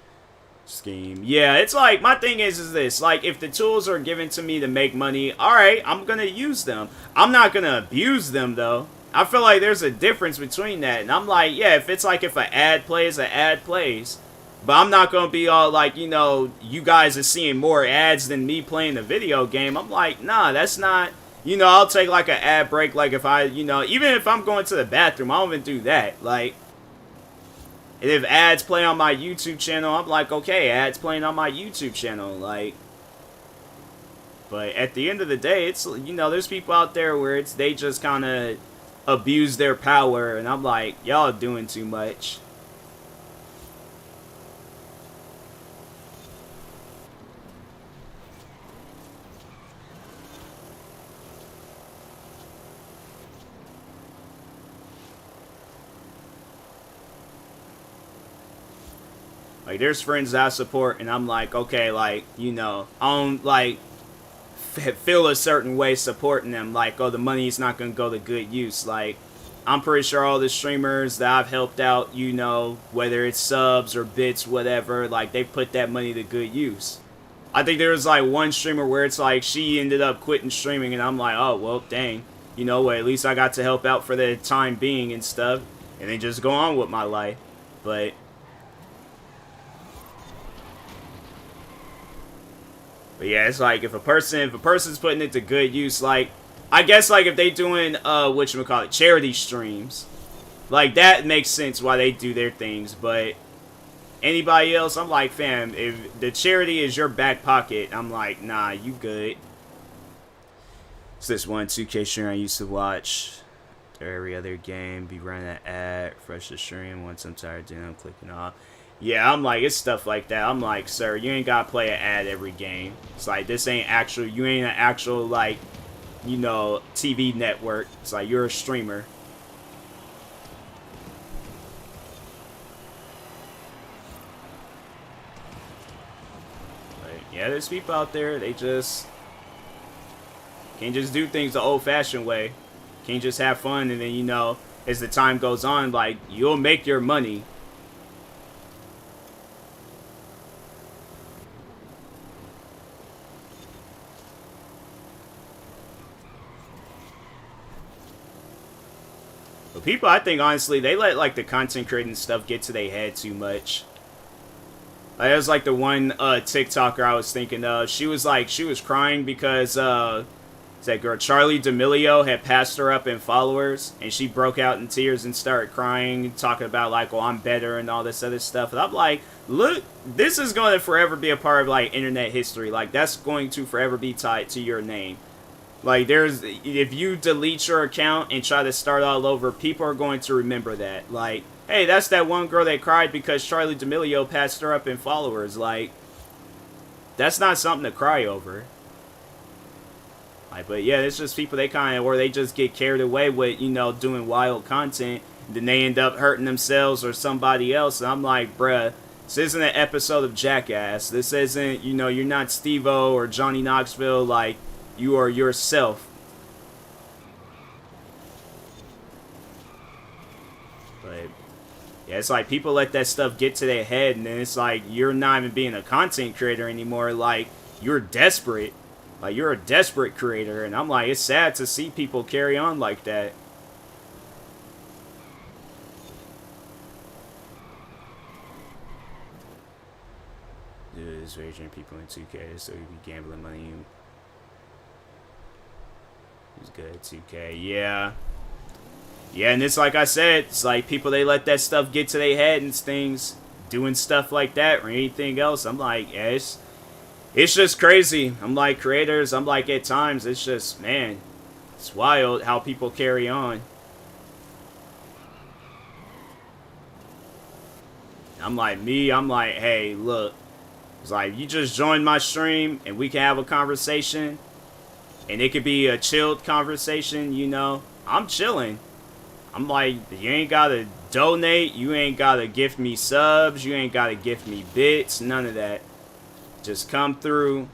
[SPEAKER 1] Scheme. Yeah, it's like, my thing is this, like, if the tools are given to me to make money, alright, I'm gonna use them. I'm not gonna abuse them, though. I feel like there's a difference between that, and I'm like, yeah, if it's like, if an ad plays, an ad plays. But I'm not gonna be all like, you know, you guys are seeing more ads than me playing the video game. I'm like, nah, that's not, you know, I'll take like an ad break, like if I, you know, even if I'm going to the bathroom, I don't even do that, like. And if ads play on my YouTube channel, I'm like, okay, ads playing on my YouTube channel, like. But at the end of the day, it's, you know, there's people out there where they just kind of abuse their power, and I'm like, y'all doing too much. Like, there's friends that I support, and I'm like, okay, like, you know, I don't, like, feel a certain way supporting them. Like, oh, the money's not going to go to good use. Like, I'm pretty sure all the streamers that I've helped out, you know, whether it's subs or bits, whatever, like, they put that money to good use. I think there was, like, one streamer where it's like, she ended up quitting streaming, and I'm like, oh, well, dang. You know what, at least I got to help out for the time being and stuff, and then just go on with my life. But yeah, it's like, if a person's putting it to good use, like, I guess, like, if they doing, whatchamacallit, charity streams, like, that makes sense why they do their things, but anybody else, I'm like, fam, if the charity is your back pocket, I'm like, nah, you good. It's this one 2K stream I used to watch every other game, be running an ad, refresh the stream, once I'm tired of doing it, I'm clicking off. Yeah, I'm like, it's stuff like that. I'm like, sir, you ain't gotta play an ad every game. It's like, this ain't actual, you ain't an actual, like, you know, TV network. It's like you're a streamer. But yeah, there's people out there, they just can't just do things the old-fashioned way. Can't just have fun, and then, you know, as the time goes on, like, you'll make your money. But people, I think, honestly, they let, like, the content creating stuff get to their head too much. Like, there's, like, the one TikToker I was thinking of. She was crying because, that girl, Charlie D'Amelio, had passed her up in followers, and she broke out in tears and started crying, talking about, like, well, I'm better and all this other stuff. And I'm like, look, this is going to forever be a part of, like, internet history. Like, that's going to forever be tied to your name. Like, if you delete your account and try to start all over, people are going to remember that. Like, hey, that's that one girl that cried because Charlie D'Amelio passed her up in followers. Like, that's not something to cry over. Like, but yeah, it's just people, or they just get carried away with, you know, doing wild content. And then they end up hurting themselves or somebody else. And I'm like, bruh, this isn't an episode of Jackass. This isn't, you know, you're not Steve-O or Johnny Knoxville. Like, you are yourself. But yeah, it's like people let that stuff get to their head, and then it's like you're not even being a content creator anymore. Like, you're desperate. Like, you're a desperate creator, and I'm like, it's sad to see people carry on like that. Dude, it's raging people in 2K, so you be gambling money. He's good at 2K. Yeah. Yeah, and it's like I said, it's like people, they let that stuff get to their head and things, doing stuff like that or anything else. I'm like, yeah, it's just crazy. I'm like, creators, I'm like, at times, it's just, man, it's wild how people carry on. I'm like, hey, look, it's like, you just join my stream and we can have a conversation. And it could be a chilled conversation, you know. I'm chilling. I'm like, you ain't gotta donate. You ain't gotta gift me subs. You ain't gotta gift me bits. None of that. Just come through.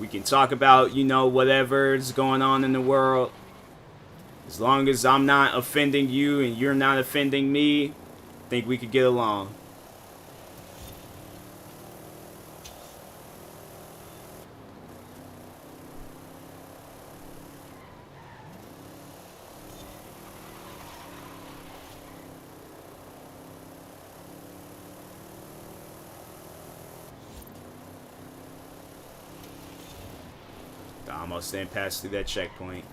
[SPEAKER 1] We can talk about, you know, whatever's going on in the world. As long as I'm not offending you and you're not offending me, I think we could get along. Almost didn't pass through that checkpoint.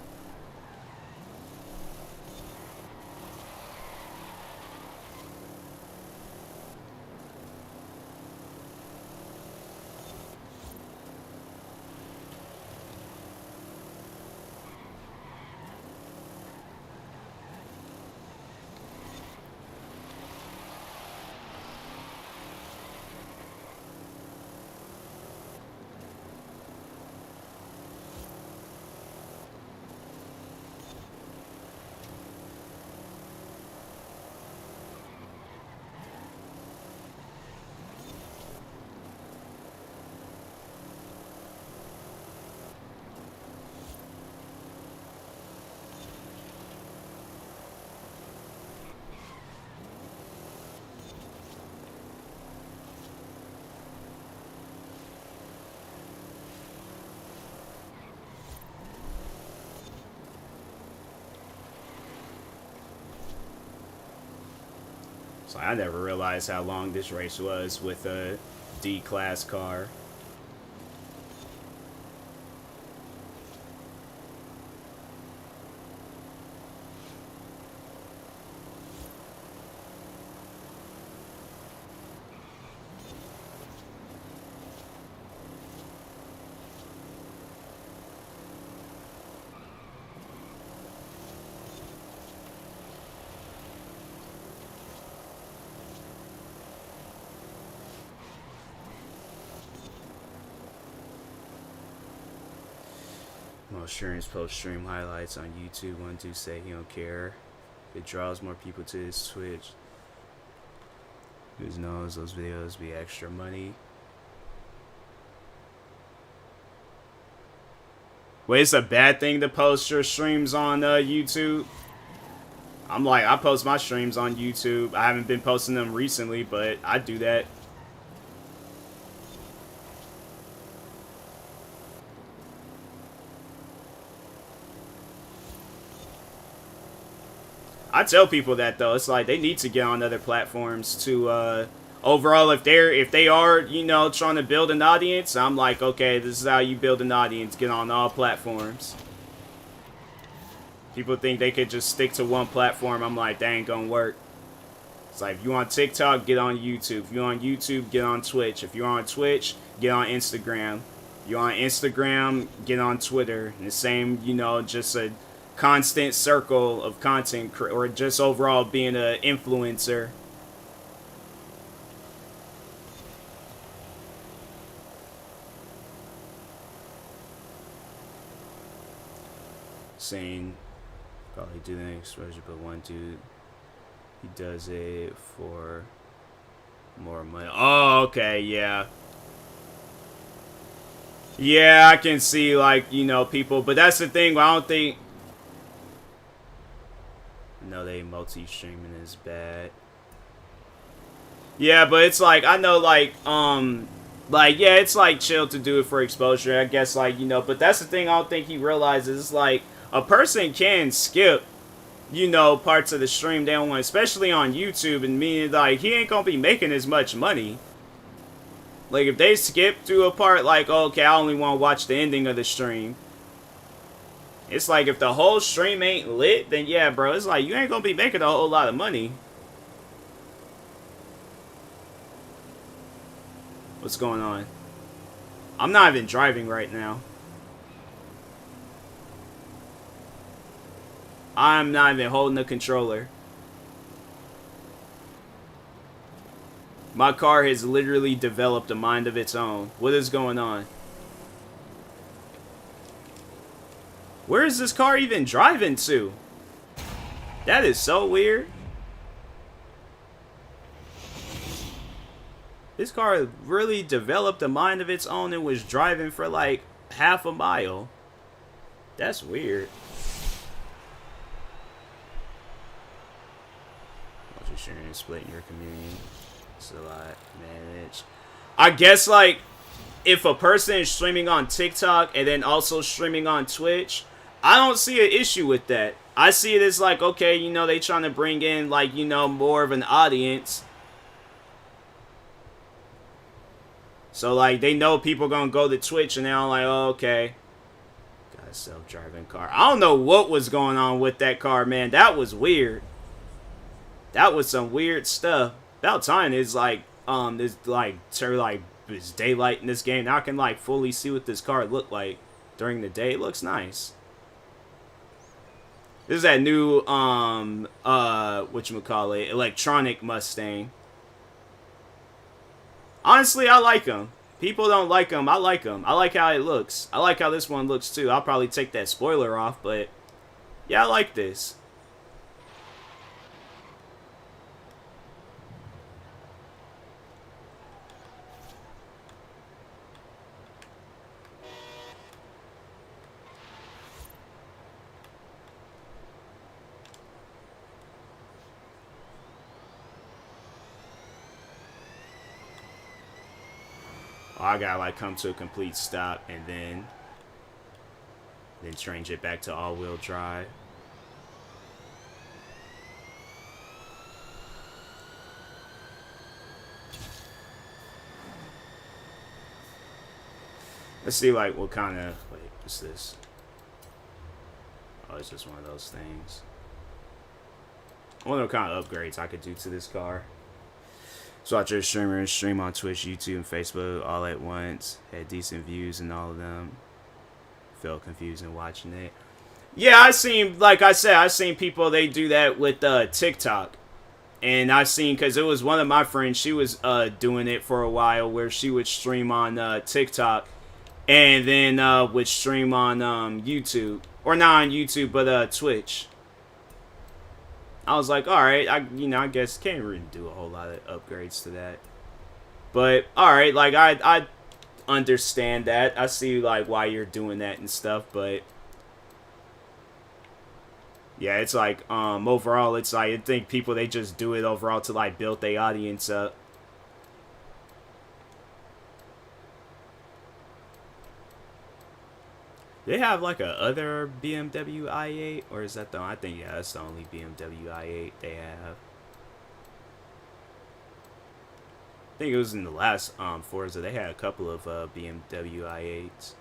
[SPEAKER 1] So I never realized how long this race was with a D-class car. Most streamers post stream highlights on YouTube. One dude say he don't care. It draws more people to his Twitch. Who knows those videos be extra money. Wait, it's a bad thing to post your streams on YouTube? I'm like, I post my streams on YouTube. I haven't been posting them recently, but I do that. I tell people that though. It's like they need to get on other platforms to overall if they are, you know, trying to build an audience, I'm like, okay, this is how you build an audience. Get on all platforms. People think they could just stick to one platform. I'm like, that ain't gonna work. It's like, if you on TikTok, get on YouTube. If you're on YouTube, get on Twitch. If you're on Twitch, get on Instagram. If you're on Instagram, get on Twitter. And the same, you know, just a constant circle of content, or just overall being an influencer. Saying probably do the exposure, but one dude, he does it for more money. Oh, okay, yeah. Yeah, I can see, like, you know, people, but that's the thing, I don't think, no, they multi-streaming is bad. Yeah, but it's like, I know, like, yeah, it's like chill to do it for exposure, I guess, like, you know, but that's the thing I don't think he realizes, like, a person can skip, you know, parts of the stream they don't want, especially on YouTube, and meaning, like, he ain't gonna be making as much money. Like, if they skip through a part, like, oh, okay, I only want to watch the ending of the stream. It's like, if the whole stream ain't lit, then yeah, bro, it's like, you ain't gonna be making a whole lot of money. What's going on? I'm not even driving right now. I'm not even holding the controller. My car has literally developed a mind of its own. What is going on? Where is this car even driving to? That is so weird. This car really developed a mind of its own and was driving for like half a mile. That's weird. Sharing and splitting your community. It's a lot. Manage. I guess, like, if a person is streaming on TikTok and then also streaming on Twitch, I don't see an issue with that. I see it as like, okay, you know, they trying to bring in, like, you know, more of an audience. So, like, they know people gonna go to Twitch and they're all like, oh, okay. Got a self-driving car. I don't know what was going on with that car, man. That was weird. That was some weird stuff. About time it's like, it's daylight in this game. Now I can, like, fully see what this car looked like during the day. It looks nice. This is that new, whatchamacallit, electronic Mustang. Honestly, I like them. People don't like them. I like them. I like how it looks. I like how this one looks, too. I'll probably take that spoiler off, but yeah, I like this. I gotta, like, come to a complete stop and then change it back to all-wheel drive. Let's see, like, what kind of... Wait, what's this? Oh, it's just one of those things. I wonder what kind of upgrades I could do to this car. So watch your streamers stream on Twitch, YouTube, and Facebook all at once. Had decent views in all of them. Felt confusing watching it. Yeah, I seen, like I said, I seen people, they do that with TikTok. And I seen, because it was one of my friends, she was doing it for a while where she would stream on TikTok. and then would stream on YouTube, or not on YouTube, but Twitch. I was like, all right, I guess can't really do a whole lot of upgrades to that, but all right, like I understand that. I see like why you're doing that and stuff, but yeah, it's like overall, it's like I think people, they just do it overall to like build their audience up. They have like a other BMW i8, or is that the? I think yeah, that's the only BMW i8 they have. I think it was in the last Forza. They had a couple of BMW i8s.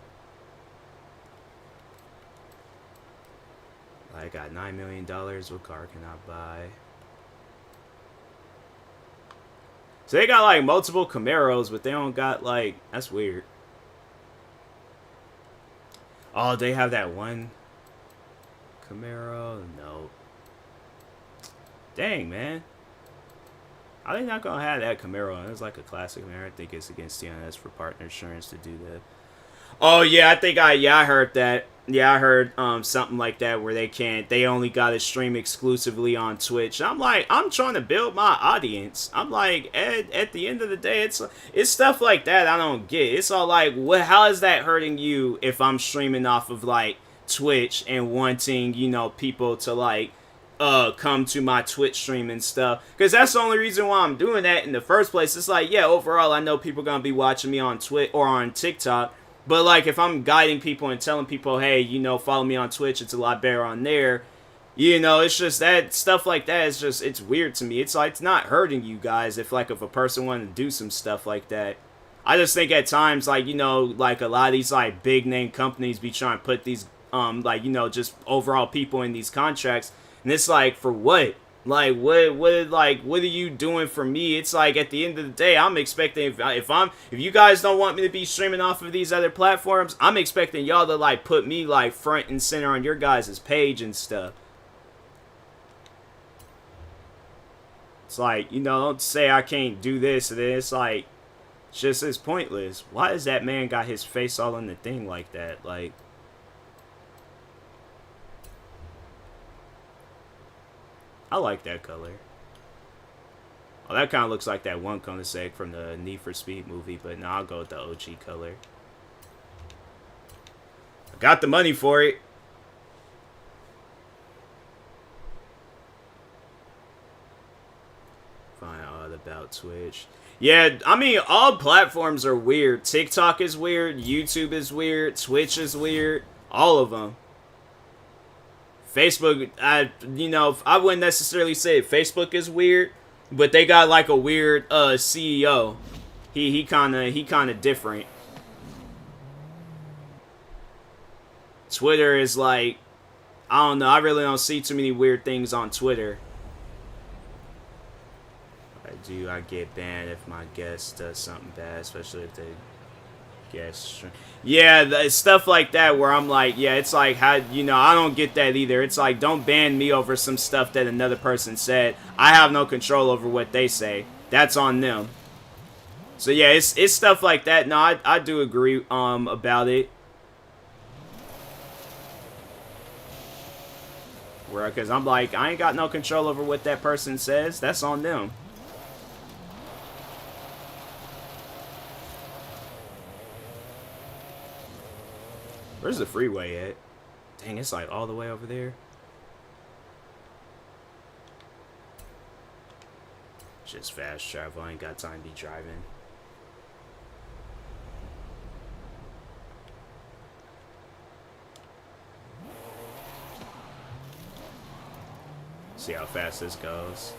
[SPEAKER 1] I got $9 million. What car can I buy? So they got like multiple Camaros, but they don't got like, that's weird. Oh, they have that one Camaro? No. Dang, man. Are they not gonna have that Camaro? It's like a classic Camaro. I think it's against TMoss for partner insurance to do that. Oh yeah, I think I heard that. Yeah, I heard something like that where they only got to stream exclusively on Twitch. I'm like, I'm trying to build my audience. I'm like, at the end of the day, it's stuff like that I don't get. It's all like, how is that hurting you if I'm streaming off of like Twitch and wanting, you know, people to like come to my Twitch stream and stuff, because that's the only reason why I'm doing that in the first place. It's like, yeah, overall I know people gonna be watching me on Twitch or on TikTok. But, like, if I'm guiding people and telling people, hey, you know, follow me on Twitch, it's a lot better on there, you know, it's just that stuff like that is just, it's weird to me. It's like, it's not hurting you guys if a person wanted to do some stuff like that. I just think at times, like, you know, like, a lot of these, like, big-name companies be trying to put these, like, you know, just overall people in these contracts, and it's like, for what? Like, what are you doing for me? It's like, at the end of the day, I'm expecting, if you guys don't want me to be streaming off of these other platforms, I'm expecting y'all to, like, put me, like, front and center on your guys' page and stuff. It's like, you know, don't say I can't do this, and then it's like, it's pointless. Why is that man got his face all in the thing like that? Like, I like that color. Oh, that kind of looks like that one Koenigsegg from the Need for Speed movie, but no, I'll go with the OG color. I got the money for it. Find out about Twitch. Yeah, I mean, all platforms are weird. TikTok is weird. YouTube is weird. Twitch is weird. All of them. Facebook, you know, I wouldn't necessarily say Facebook is weird, but they got like a weird CEO. He kind of different. Twitter is like, I don't know. I really don't see too many weird things on Twitter. I get banned if my guest does something bad, especially if they guest. Yeah, stuff like that where I'm like, yeah, it's like, how, you know, I don't get that either. It's like, don't ban me over some stuff that another person said. I have no control over what they say. That's on them. So yeah, it's stuff like that. No, I do agree about it. Where, because I'm like, I ain't got no control over what that person says. That's on them. Where's the freeway at? Dang, it's like all the way over there. Just fast travel. I ain't got time to be driving. See how fast this goes.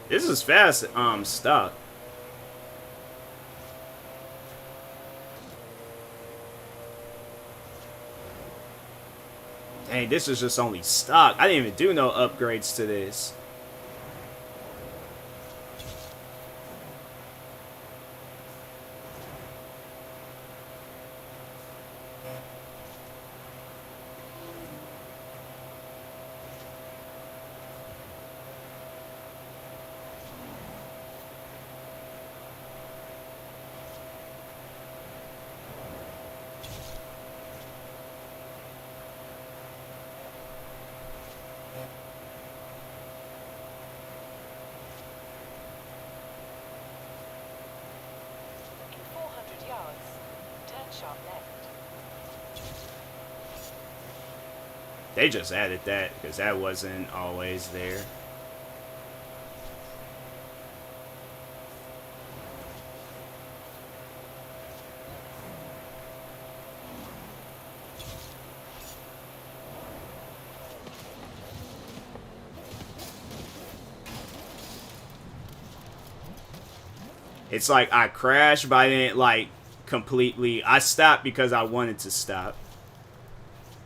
[SPEAKER 1] This is fast, stock. Dang, this is just only stock. I didn't even do no upgrades to this. They just added that because that wasn't always there. It's like I crashed, but I didn't like completely. I stopped because I wanted to stop.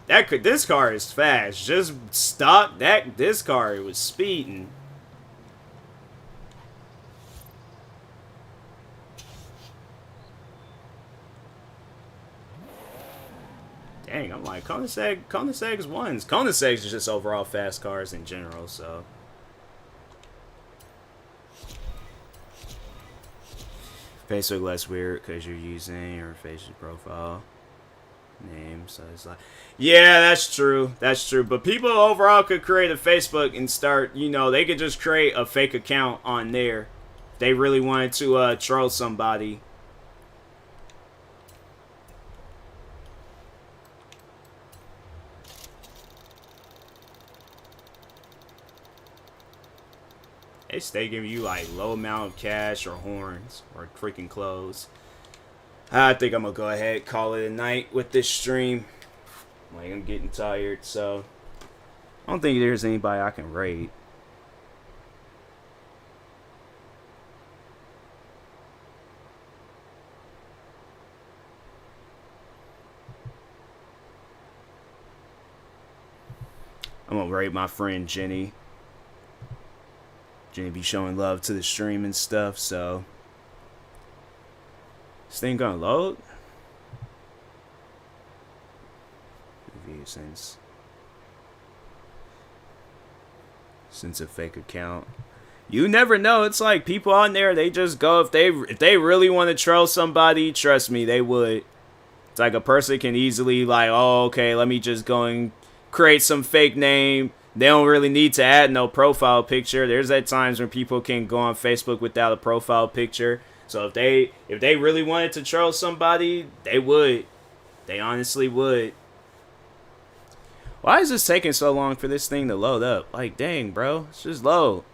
[SPEAKER 1] This car is fast. Just stop. This car was speeding. Dang, I'm like Koenigsegg's ones. Koenigsegg's is just overall fast cars in general, so. Facebook less weird because you're using your Facebook profile name, so it's like, yeah, that's true, but people overall could create a Facebook and start, you know, they could just create a fake account on there if they really wanted to troll somebody. They stay giving you like low amount of cash or horns or freaking clothes. I think I'm gonna go ahead and call it a night with this stream. Like, I'm getting tired, so I don't think there's anybody I can raid. I'm gonna raid my friend Jenny. Jenny be showing love to the stream and stuff, so this thing gonna load? Since a fake account. You never know. It's like people on there, they just go if they really want to troll somebody, trust me, they would. It's like a person can easily like, oh, okay, let me just go and create some fake name. They don't really need to add no profile picture. There's at times when people can go on Facebook without a profile picture. So if they really wanted to troll somebody, they would. They honestly would. Why is this taking so long for this thing to load up? Like, dang, bro. It's just load.